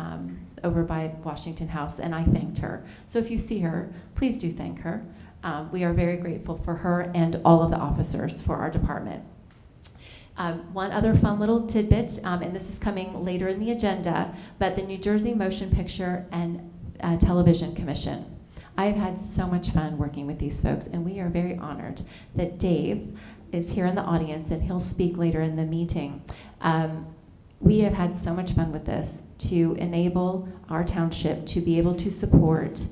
over by Washington House, and I thanked her. So if you see her, please do thank her. We are very grateful for her and all of the officers for our department. One other fun little tidbit, and this is coming later in the agenda, but the New Jersey Motion Picture and Television Commission. I've had so much fun working with these folks, and we are very honored that Dave is here in the audience, and he'll speak later in the meeting. We have had so much fun with this to enable our township to be able to support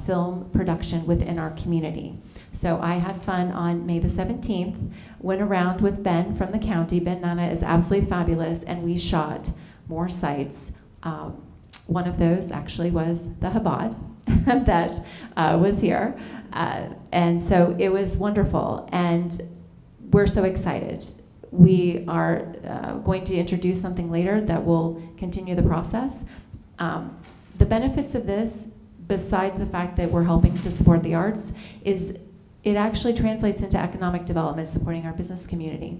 film production within our community. So I had fun on May the 17th, went around with Ben from the county. Ben Nana is absolutely fabulous, and we shot more sites. One of those actually was the Chabad that was here. And so it was wonderful, and we're so excited. We are going to introduce something later that will continue the process. The benefits of this, besides the fact that we're helping to support the arts, is it actually translates into economic development, supporting our business community.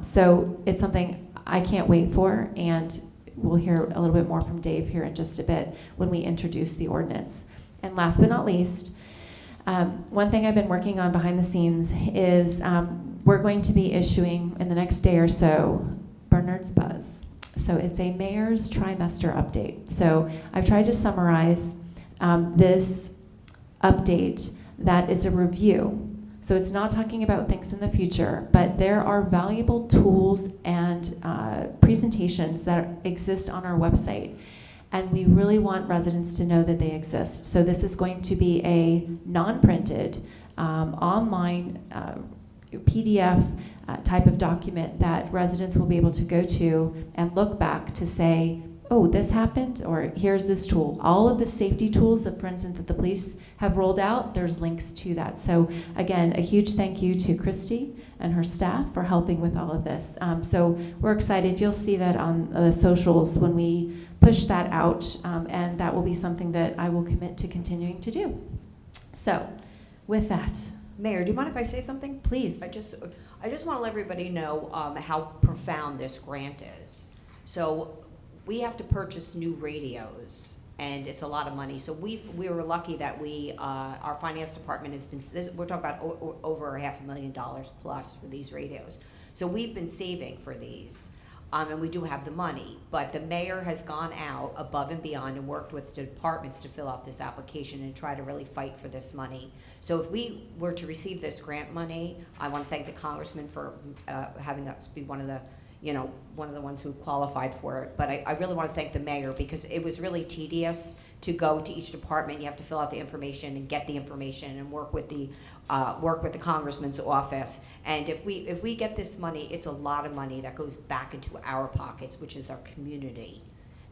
So it's something I can't wait for, and we'll hear a little bit more from Dave here in just a bit when we introduce the ordinance. And last but not least, one thing I've been working on behind the scenes is we're going to be issuing in the next day or so Bernard's Buzz. So it's a mayor's trimester update. So I've tried to summarize this update that is a review. So it's not talking about things in the future, but there are valuable tools and presentations that exist on our website. And we really want residents to know that they exist. So this is going to be a non-printed, online PDF type of document that residents will be able to go to and look back to say, oh, this happened, or here's this tool. All of the safety tools that, for instance, that the police have rolled out, there's links to that. So again, a huge thank you to Christy and her staff for helping with all of this. So we're excited. You'll see that on the socials when we push that out, and that will be something that I will commit to continuing to do. So with that. Mayor, do you mind if I say something? Please. I just want to let everybody know how profound this grant is. So we have to purchase new radios, and it's a lot of money. So we were lucky that our finance department has been, we're talking about over $500,000 plus for these radios. So we've been saving for these, and we do have the money. But the mayor has gone out above and beyond and worked with the departments to fill out this application and try to really fight for this money. So if we were to receive this grant money, I want to thank the congressman for having us be one of the ones who qualified for it. But I really want to thank the mayor, because it was really tedious to go to each department. You have to fill out the information and get the information and work with the congressman's office. And if we get this money, it's a lot of money that goes back into our pockets, which is our community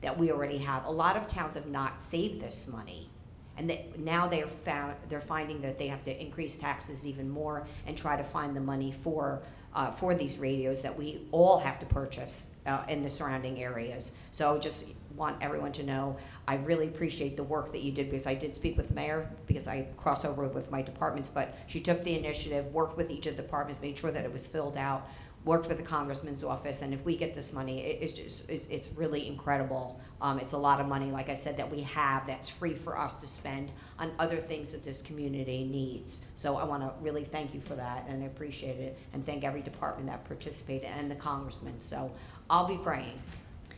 that we already have. A lot of towns have not saved this money, and now they're finding that they have to increase taxes even more and try to find the money for these radios that we all have to purchase in the surrounding areas. So just want everyone to know, I really appreciate the work that you did, because I did speak with the mayor, because I cross over with my departments, but she took the initiative, worked with each of the departments, made sure that it was filled out, worked with the congressman's office, and if we get this money, it's really incredible. It's a lot of money, like I said, that we have that's free for us to spend on other things that this community needs. So I want to really thank you for that, and I appreciate it, and thank every department that participated and the congressman. So I'll be praying.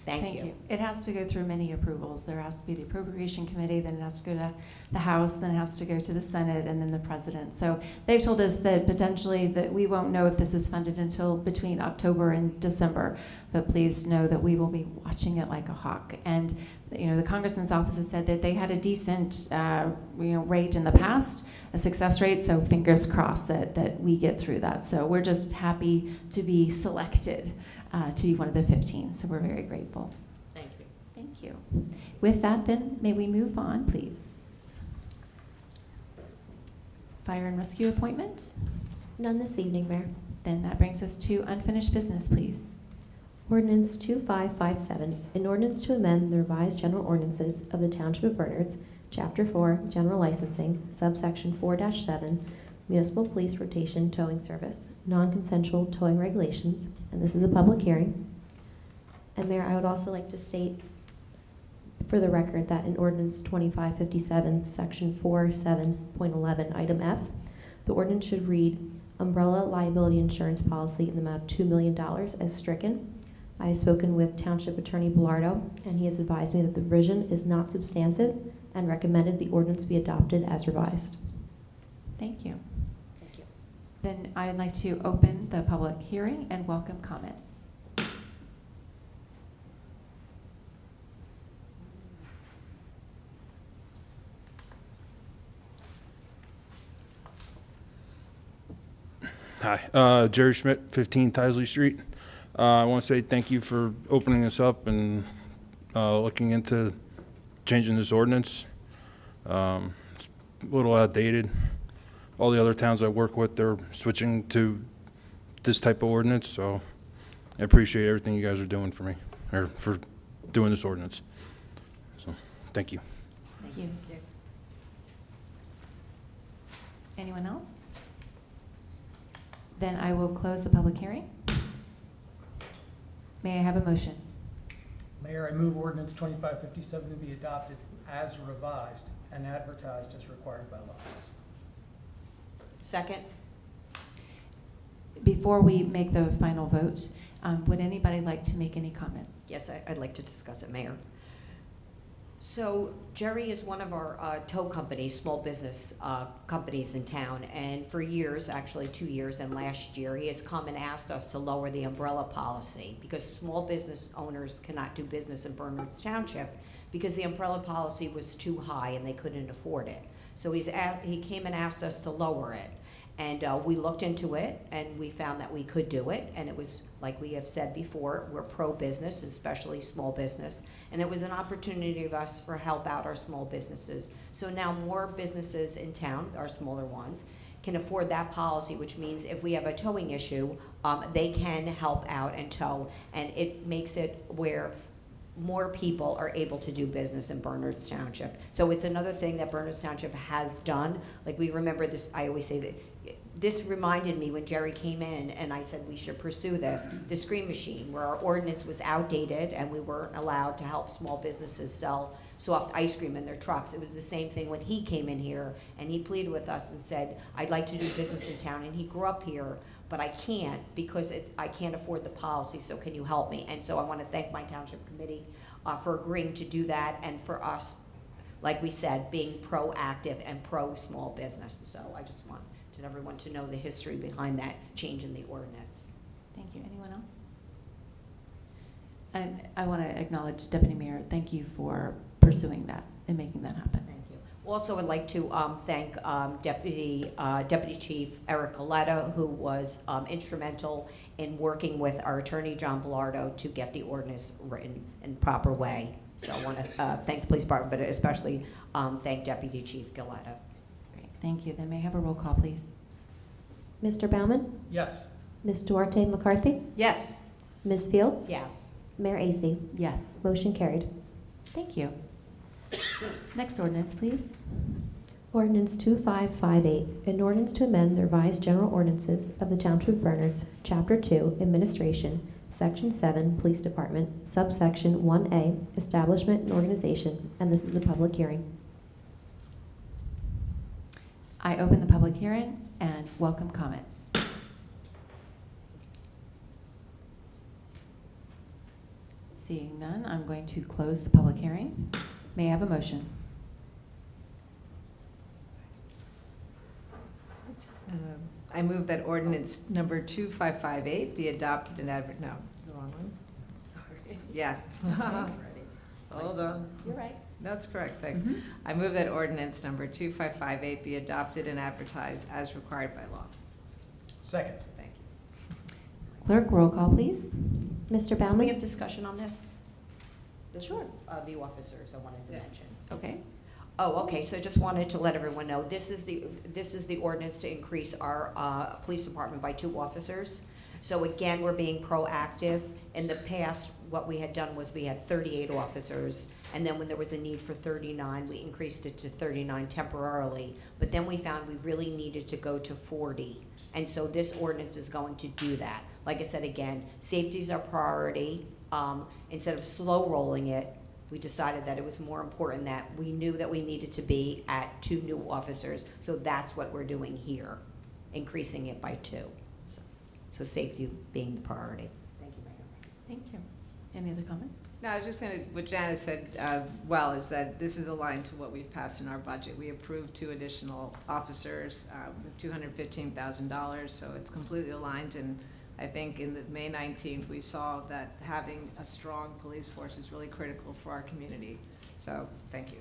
Thank you. It has to go through many approvals. There has to be the appropriation committee, then it has to go to the House, then it has to go to the Senate, and then the president. So they've told us that potentially that we won't know if this is funded until between October and December. But please know that we will be watching it like a hawk. And the congressman's office has said that they had a decent rate in the past, a success rate. So fingers crossed that we get through that. So we're just happy to be selected to be one of the 15. So we're very grateful. Thank you. Thank you. With that, then, may we move on, please? Fire and rescue appointment? None this evening, Mayor. Then that brings us to unfinished business, please. Ordinance 2557, an ordinance to amend the revised general ordinances of the Township of Bernards, Chapter 4, General Licensing, Subsection 4-7, Municipal Police Rotation Towing Service, Non-Consensual Towing Regulations, and this is a public hearing. And Mayor, I would also like to state for the record that in Ordinance 2557, Section 4.7.11, Item F, the ordinance should read, Umbrella Liability Insurance Policy in the amount of $2 million as stricken. I have spoken with Township Attorney Bilardo, and he has advised me that the revision is not substantive and recommended the ordinance be adopted as revised. Thank you. Thank you. Then I'd like to open the public hearing and welcome comments. Hi, Jerry Schmidt, 15 Tisley Street. I want to say thank you for opening this up and looking into changing this ordinance. It's a little outdated. All the other towns I work with, they're switching to this type of ordinance, so I appreciate everything you guys are doing for me, or for doing this ordinance. So, thank you. Thank you. Anyone else? Then I will close the public hearing. May I have a motion? Mayor, I move ordinance 2557 to be adopted as revised and advertised as required by law. Second? Before we make the final vote, would anybody like to make any comments? Yes, I'd like to discuss it, Mayor. So Jerry is one of our tow companies, small business companies in town, and for years, actually 2 years and last year, he has come and asked us to lower the umbrella policy because small business owners cannot do business in Bernards Township because the umbrella policy was too high and they couldn't afford it. So he came and asked us to lower it. And we looked into it, and we found that we could do it, and it was, like we have said before, we're pro-business, especially small business, and it was an opportunity of us for help out our small businesses. So now more businesses in town, our smaller ones, can afford that policy, which means if we have a towing issue, they can help out and tow, and it makes it where more people are able to do business in Bernards Township. So it's another thing that Bernards Township has done. Like we remember this, I always say that this reminded me when Jerry came in and I said we should pursue this, the screen machine, where our ordinance was outdated and we weren't allowed to help small businesses sell soft ice cream in their trucks. It was the same thing when he came in here and he pleaded with us and said, I'd like to do business in town, and he grew up here, but I can't because I can't afford the policy, so can you help me? And so I want to thank my township committee for agreeing to do that, and for us, like we said, being proactive and pro-small business. So I just wanted everyone to know the history behind that change in the ordinance. Thank you. Anyone else? And I want to acknowledge Deputy Mayor. Thank you for pursuing that and making that happen. Thank you. Also, I'd like to thank Deputy Chief Eric Coletta, who was instrumental in working with our attorney, John Bellardo, to get the ordinance written in proper way. So I want to thank the police department, but especially thank Deputy Chief Coletta. Great. Thank you. Then may I have a roll call, please? Mr. Baumann? Yes. Ms. Duarte McCarthy? Yes. Ms. Fields? Yes. Mayor Acey? Yes. Motion carried. Thank you. Next ordinance, please. Ordinance 2558, an ordinance to amend the revised general ordinances of the Township of Bernards, Chapter 2, Administration, Section 7, Police Department, Subsection 1A, Establishment and Organization, and this is a public hearing. I open the public hearing and welcome comments. Seeing none, I'm going to close the public hearing. May I have a motion? I move that ordinance number 2558 be adopted and no, it's the wrong one. Sorry. Yeah. Hold on. You're right. That's correct, thanks. Mhm. I move that ordinance number 2558 be adopted and advertised as required by law. Second. Thank you. Clerk, roll call, please. Mr. Can we Baumann? have discussion on this? This Sure. was the officers I wanted to mention. Okay. Oh, okay, so I just wanted to let everyone know, this is the ordinance to increase our police department by 2 officers. So again, we're being proactive. In the past, what we had done was we had 38 officers, and then when there was a need for 39, we increased it to 39 temporarily. But then we found we really needed to go to 40, and so this ordinance is going to do that. Like I said again, safety is our priority. Instead of slow rolling it, we decided that it was more important that we knew that we needed to be at 2 new officers. So that's what we're doing here, increasing it by 2. So safety being the priority. Thank you, Mayor. Thank you. Any other comment? No, I was just going to, what Janice said, is that this is aligned to what we've passed in our budget. We approved 2 additional officers with $215,000, so it's completely aligned. And I think in the May 19th, we saw that having a strong police force is really critical for our community. So, thank you.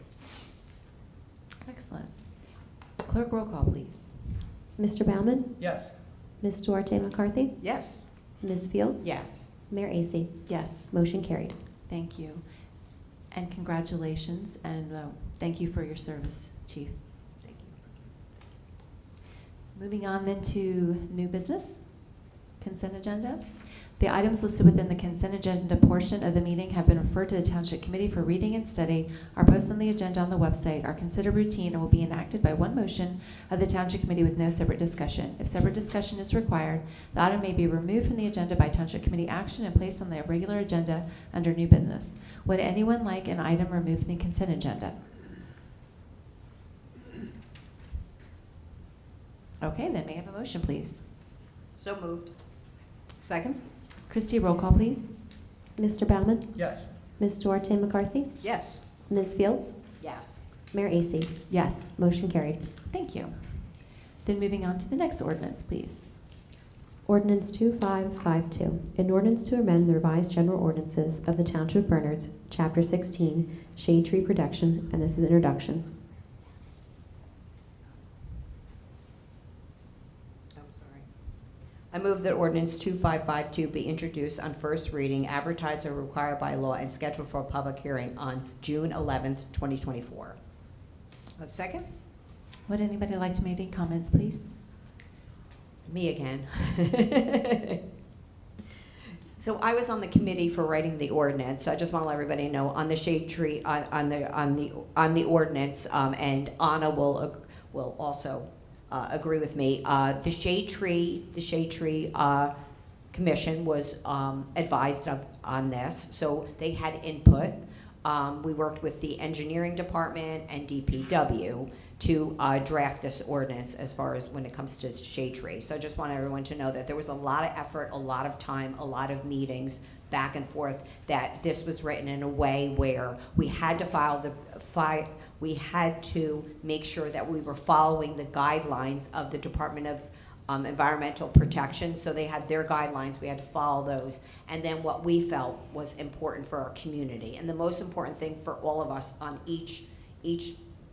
Excellent. Clerk, roll call, please. Mr. Baumann? Yes. Ms. Duarte McCarthy? Yes. Ms. Fields? Yes. Mayor Acey? Yes. Motion carried. Thank you. And congratulations, and thank you for your service, Chief. Thank you. Moving on then to new business, consent agenda. The items listed within the consent agenda portion of the meeting have been referred to the Township Committee for reading and study, are posted on the agenda on the website, are considered routine, and will be enacted by one motion of the Township Committee with no separate discussion. If separate discussion is required, the item may be removed from the agenda by Township Committee action and placed on the regular agenda under new business. Would anyone like an item removed from the consent agenda? Okay, then may I have a motion, please? So moved. Second? Christie, roll call, please. Mr. Baumann? Yes. Ms. Duarte McCarthy? Yes. Ms. Fields? Yes. Mayor Acey? Yes. Motion carried. Thank you. Then moving on to the next ordinance, please. Ordinance 2552, an ordinance to amend the revised general ordinances of the Township of Bernards, Chapter 16, Shade Tree Protection, and this is introduction. I'm sorry. I move that ordinance 2552 be introduced on first reading, advertised as required by law, and scheduled for a public hearing on June 11th, 2024. A second? Would anybody like to make any comments, please? Me again. So I was on the committee for writing the ordinance. So I just want to let everybody know on the shade tree on the ordinance, and Anna will also agree with me. The Shade Tree Commission was advised of on this, so they had input. We worked with the engineering department and DPW to draft this ordinance as far as when it comes to shade tree. So I just want everyone to know that there was a lot of effort, a lot of time, a lot of meetings back and forth, that this was written in a way where we had to we had to make sure that we were following the guidelines of the Department of Environmental Protection. So they had their guidelines, we had to follow those. And then what we felt was important for our community. And the most important thing for all of us on each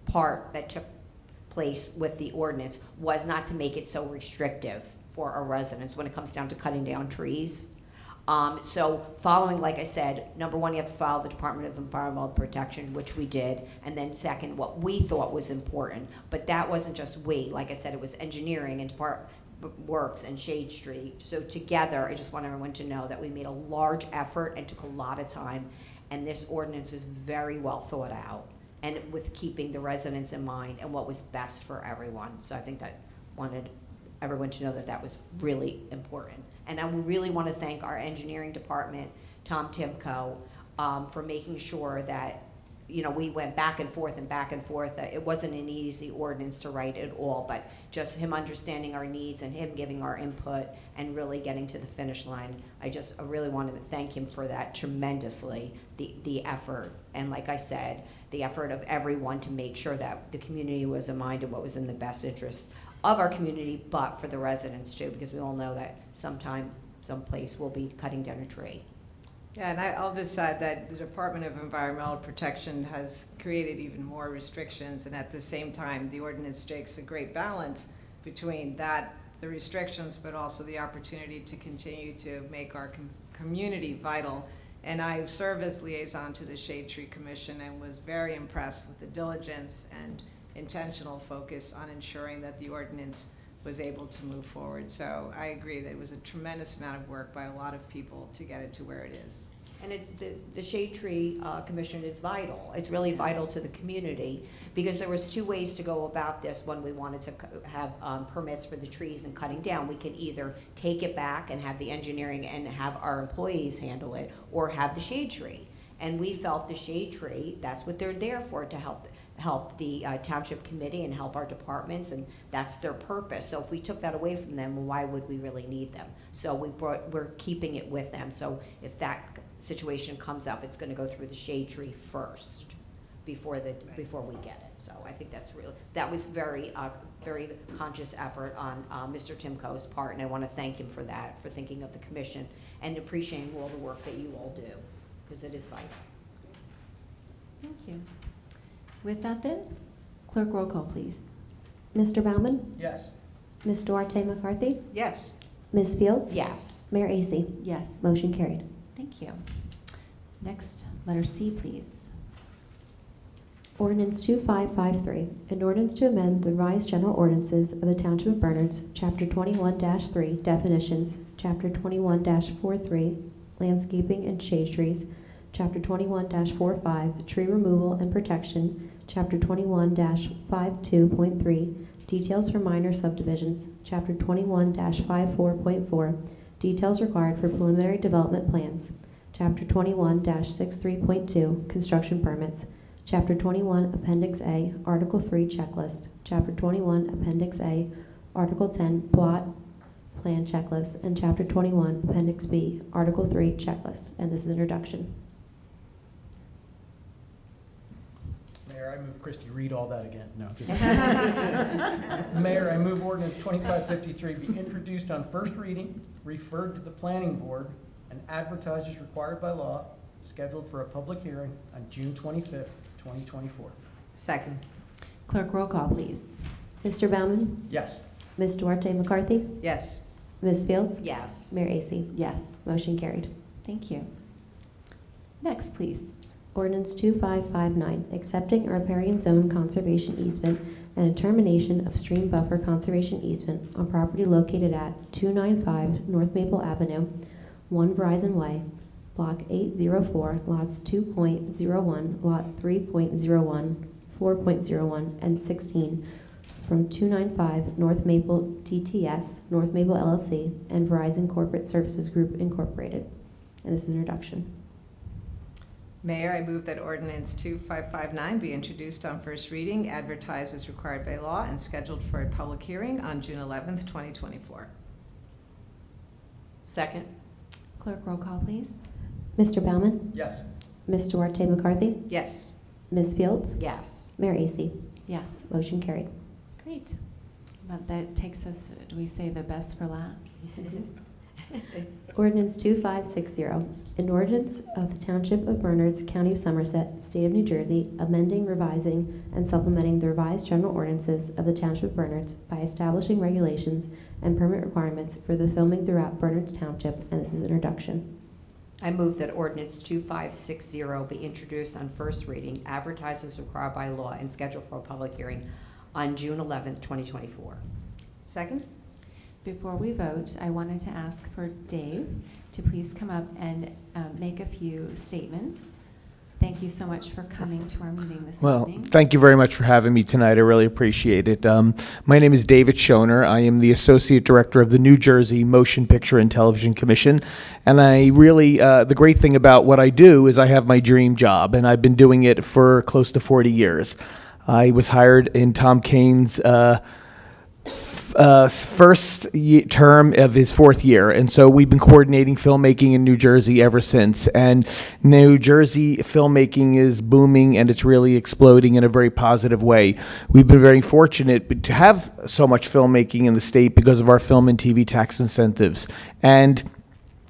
part that took place with the ordinance was not to make it so restrictive for our residents when it comes down to cutting down trees. So following, like I said, number one, you have to follow the Department of Environmental Protection, which we did, and then second, what we thought was important. But that wasn't just we. Like I said, it was engineering and Department Works and Shade Street. So together, I just want everyone to know that we made a large effort and took a lot of time, and this ordinance is very well thought out, and with keeping the residents in mind and what was best for everyone. So I think that wanted everyone to know that that was really important. And I really want to thank our engineering department, Tom Timko, for making sure that, you know, we went back and forth and back and forth. It wasn't an easy ordinance to write at all, but just him understanding our needs and him giving our input and really getting to the finish line. I really wanted to thank him for that tremendously, the effort. And like I said, the effort of everyone to make sure that the community was in mind and what was in the best interest of our community, but for the residents too, because we all know that sometime, someplace we'll be cutting down a tree. Yeah, and I'll just add that the Department of Environmental Protection has created even more restrictions, and at the same time, the ordinance strikes a great balance between that, the restrictions, but also the opportunity to continue to make our community vital. And I serve as liaison to the Shade Tree Commission and was very impressed with the diligence and intentional focus on ensuring that the ordinance was able to move forward. So I agree that it was a tremendous amount of work by a lot of people to get it to where it is. And the Shade Tree Commission is vital. It's really vital to the community, because there was two ways to go about this when we wanted to have permits for the trees and cutting down. We can either take it back and have the engineering and have our employees handle it, or have the shade tree. And we felt the shade tree, that's what they're there for, to help the Township Committee and help our departments, and that's their purpose. So if we took that away from them, why would we really need them? So we're keeping it with them. So if that situation comes up, it's going to go through the shade tree first before we get it. So I think that was very conscious effort on Mr. Timko's part, and I want to thank him for that, for thinking of the commission and appreciating all the work that you all do, because it is vital. Thank you. With that then, clerk roll call, please. Mr. Baumann? Yes. Ms. Duarte McCarthy? Yes. Ms. Fields? Yes. Mayor Acey? Yes. Motion carried. Thank you. Next, letter C, please. Ordinance 2553, an ordinance to amend the revised general ordinances of the Township of Bernards, Chapter 21-3, definitions, Chapter 21-43, landscaping and shade trees, Chapter 21-45, tree removal and protection, Chapter 21-52.3, details for minor subdivisions, Chapter 21-54.4, details required for preliminary development plans, Chapter 21-63.2, construction permits, Chapter 21, Appendix A, Article 3 checklist, Chapter 21, Appendix A, Article 10 plot plan checklist, and Chapter 21, Appendix B, Article 3 checklist. And this is introduction. Mayor, I move Christie read all that again. No, just Mayor, I move ordinance 2553 be introduced on first reading, referred to the planning board, and advertised as required by law, scheduled for a public hearing on June 25th, 2024. Second. Clerk roll call, please. Mr. Baumann? Yes. Ms. Duarte McCarthy? Yes. Ms. Fields? Yes. Mayor Acey? Yes. Motion carried. Thank you. Next, please. Ordinance 2559, accepting a riparian zone conservation easement and a termination of stream buffer conservation easement on property located at 295 North Maple Avenue, 1 Verizon Way, Block 804, lots 2.01, lot 3.01, 4.01, and 16, from 295 North Maple DTS, North Maple LLC, and Verizon Corporate Services Group Incorporated. And this is an introduction. Mayor, I move that ordinance 2559 be introduced on first reading, advertised as required by law, and scheduled for a public hearing on June 11th, 2024. Second? Clerk, roll call, please. Mr. Baumann? Yes. Ms. Duarte McCarthy? Yes. Ms. Fields? Yes. Mayor AC? Yes. Motion carried. Great. That takes us, do we say the best for last? Ordinance 2560, an ordinance of the Township of Bernards, County of Somerset, State of New Jersey, amending, revising, and supplementing the revised general ordinances of the Township of Bernards by establishing regulations and permit requirements for the filming throughout Bernards Township, and this is introduction. I move that ordinance 2560 be introduced on first reading, advertised as required by law, and scheduled for a public hearing on June 11th, 2024. Second? Before we vote, I wanted to ask for Dave to please come up and make a few statements. Thank you so much for coming to our meeting this evening. Thank you very much for having me tonight. I really appreciate it. My name is David Schoner. I am the Associate Director of the New Jersey Motion Picture and Television Commission. And I really, the great thing about what I do is I have my dream job, and I've been doing it for close to 40 years. I was hired in Tom Kane's first term of his fourth year, and so we've been coordinating filmmaking in New Jersey ever since. And New Jersey filmmaking is booming, and it's really exploding in a very positive way. We've been very fortunate to have so much filmmaking in the state because of our film and TV tax incentives. And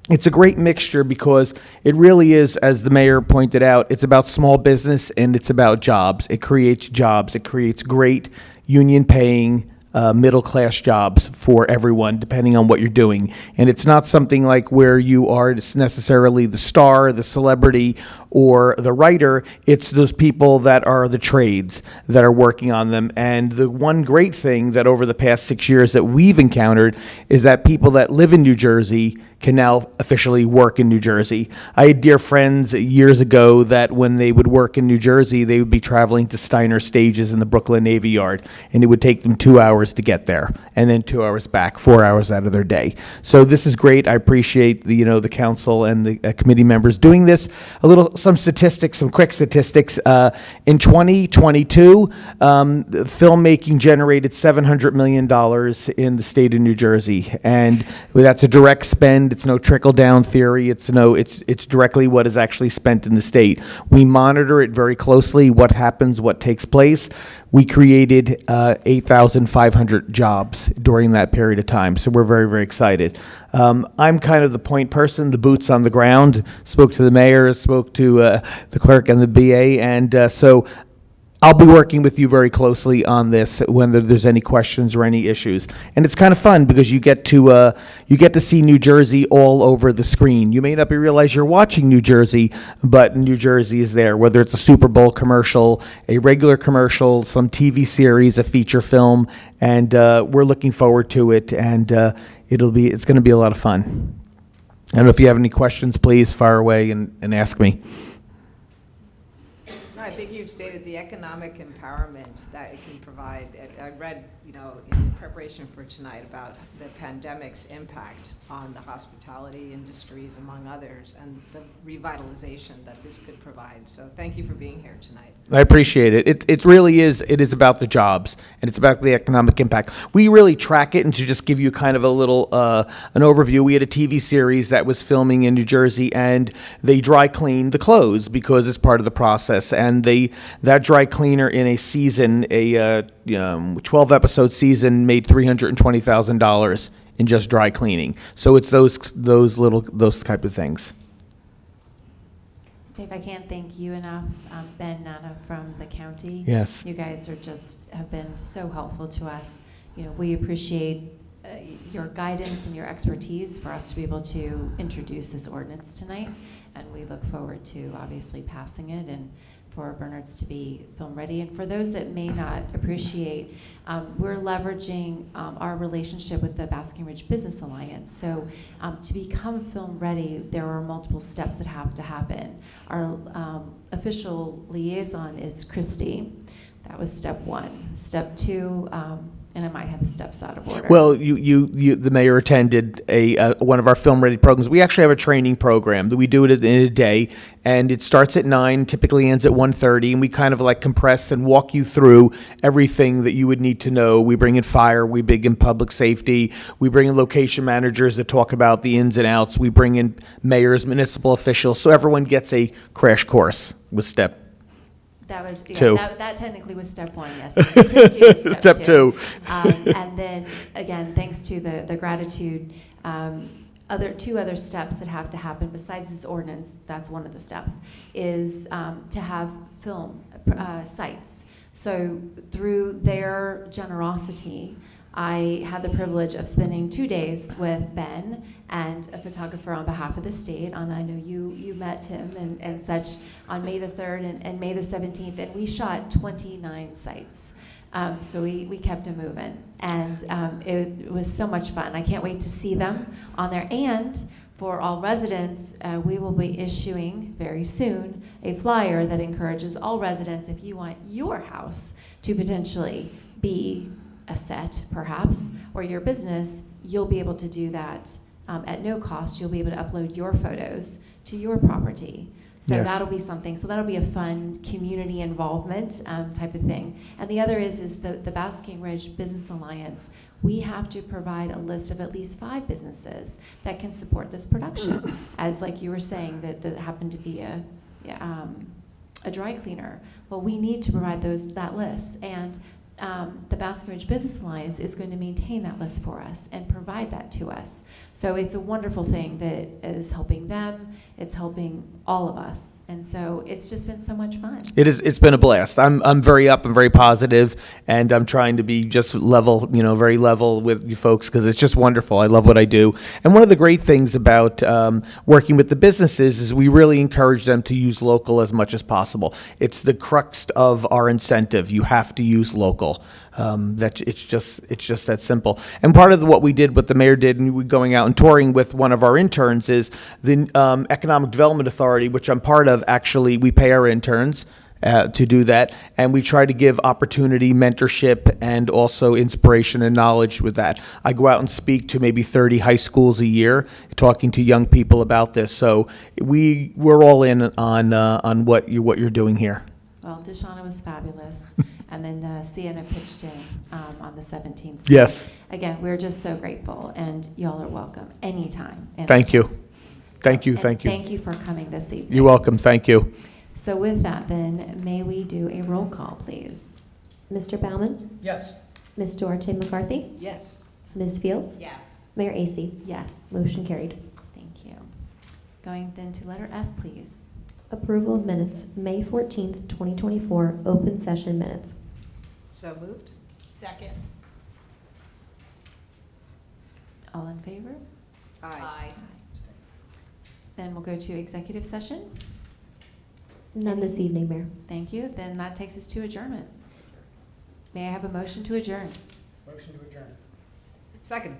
it's a great mixture because it really is, as the mayor pointed out, it's about small business and it's about jobs. It creates jobs. It creates great union-paying middle-class jobs for everyone, depending on what you're doing. And it's not something like where you are necessarily the star, the celebrity, or the writer. It's those people that are the trades that are working on them. And the one great thing that over the past 6 years that we've encountered is that people that live in New Jersey can now officially work in New Jersey. I had dear friends years ago that when they would work in New Jersey, they would be traveling to Steiner Stages in the Brooklyn Navy Yard, and it would take them 2 hours to get there, and then 2 hours back, 4 hours out of their day. So this is great. I appreciate the council and the committee members doing this. Some statistics, some quick statistics. In 2022, filmmaking generated $700 million in the state of New Jersey, and that's a direct spend. It's no trickle-down theory. It's directly what is actually spent in the state. We monitor it very closely, what happens, what takes place. We created 8,500 jobs during that period of time, so we're very, very excited. I'm kind of the point person, the boots on the ground. Spoke to the mayor, spoke to the clerk and the BA, and so I'll be working with you very closely on this when there's any questions or any issues. And it's kind of fun because you get to see New Jersey all over the screen. You may not realize you're watching New Jersey, but New Jersey is there, whether it's a Super Bowl commercial, a regular commercial, some TV series, a feature film, and we're looking forward to it, and it's going to be a lot of fun. I don't know if you have any questions, please fire away and ask me. I think you've stated the economic empowerment that it can provide. I read, in preparation for tonight about the pandemic's impact on the hospitality industries, among others, and the revitalization that this could provide. So thank you for being here tonight. I appreciate it. It really is. It is about the jobs, and it's about the economic impact. We really track it, and to just give you kind of a little an overview, we had a TV series that was filming in New Jersey, and they dry cleaned the clothes because it's part of the process. And that dry cleaner in a season, a 12-episode season, made $320,000 in just dry cleaning. So it's those type of things. Dave, I can't thank you enough. Ben Nana from the county. Yes. You guys have been so helpful to us. We appreciate your guidance and your expertise for us to be able to introduce this ordinance tonight. And we look forward to obviously passing it and for Bernards to be film ready. And for those that may not appreciate, we're leveraging our relationship with the Basking Ridge Business Alliance. So to become film ready, there are multiple steps that have to happen. Our official liaison is Christy. That was step one. Step two, and I might have the steps out of order. Well, the mayor attended one of our film ready programs. We actually have a training program that we do it in a day, and it starts at 9, typically ends at 1:30, and we kind of like compress and walk you through everything that you would need to know. We bring in fire, we bring in public safety, we bring in location managers that talk about the ins and outs, we bring in mayors, municipal officials, so everyone gets a crash course with step. That was, yeah, Two. that technically was step one, yes. Christie was Step two. And then, again, thanks to the gratitude, two other steps that have to happen besides this ordinance, that's one of the steps, is to have film sites. So through their generosity, I had the privilege of spending 2 days with Ben and a photographer on behalf of the state, and I know you met him and such, on May the 3rd and May the 17th, and we shot 29 sites. So we kept them moving, and it was so much fun. I can't wait to see them on there. And for all residents, we will be issuing very soon a flyer that encourages all residents, if you want your house to potentially be a set, perhaps, or your business, you'll be able to do that at no cost. You'll be able to upload your photos to your property. So Yes. that'll be something. So that'll be a fun community involvement type of thing. And the other is the Basking Ridge Business Alliance. We have to provide a list of at least 5 businesses that can support this production. As like you were saying, that happened to be a dry cleaner. Well, we need to provide that list. And the Basking Ridge Business Alliance is going to maintain that list for us and provide that to us. So it's a wonderful thing that is helping them, it's helping all of us. And so it's just been so much fun. It's been a blast. I'm very very positive, and I'm trying to be just level, very level with you folks, because it's just wonderful. I love what I do. And one of the great things about working with the businesses is we really encourage them to use local as much as possible. It's the crux of our incentive. You have to use local. That it's just that simple. And part of what we did, what the mayor did, and we going out and touring with one of our interns, is the Economic Development Authority, which I'm part of. Actually, we pay our interns to do that, and we try to give opportunity, mentorship, and also inspiration and knowledge with that. I go out and speak to maybe 30 high schools a year, talking to young people about this. So we're all in on what you're doing here. Well, Deshauna was fabulous. And then Sienna pitched in on the 17th. So Yes. Again, we're just so grateful, and y'all are welcome anytime. Thank you. Thank you. And Thank you. Thank you for coming this evening. You're welcome. Thank you. So with that, then, may we do a roll call, please? Mr. Baumann, Yes. Ms. Duarte McCarthy, Yes. Ms. Fields, Yes. Mayor AC. Yes. Motion carried. Thank you. Going then to letter F, please. Approval of minutes, May 14th, 2024, open session minutes. So moved? Second. All in favor? Aye. Then we'll go to executive session. None this evening, Mayor. Thank you. Then that takes us to adjournment. May I have a motion to adjourn? Motion to adjourn. Second.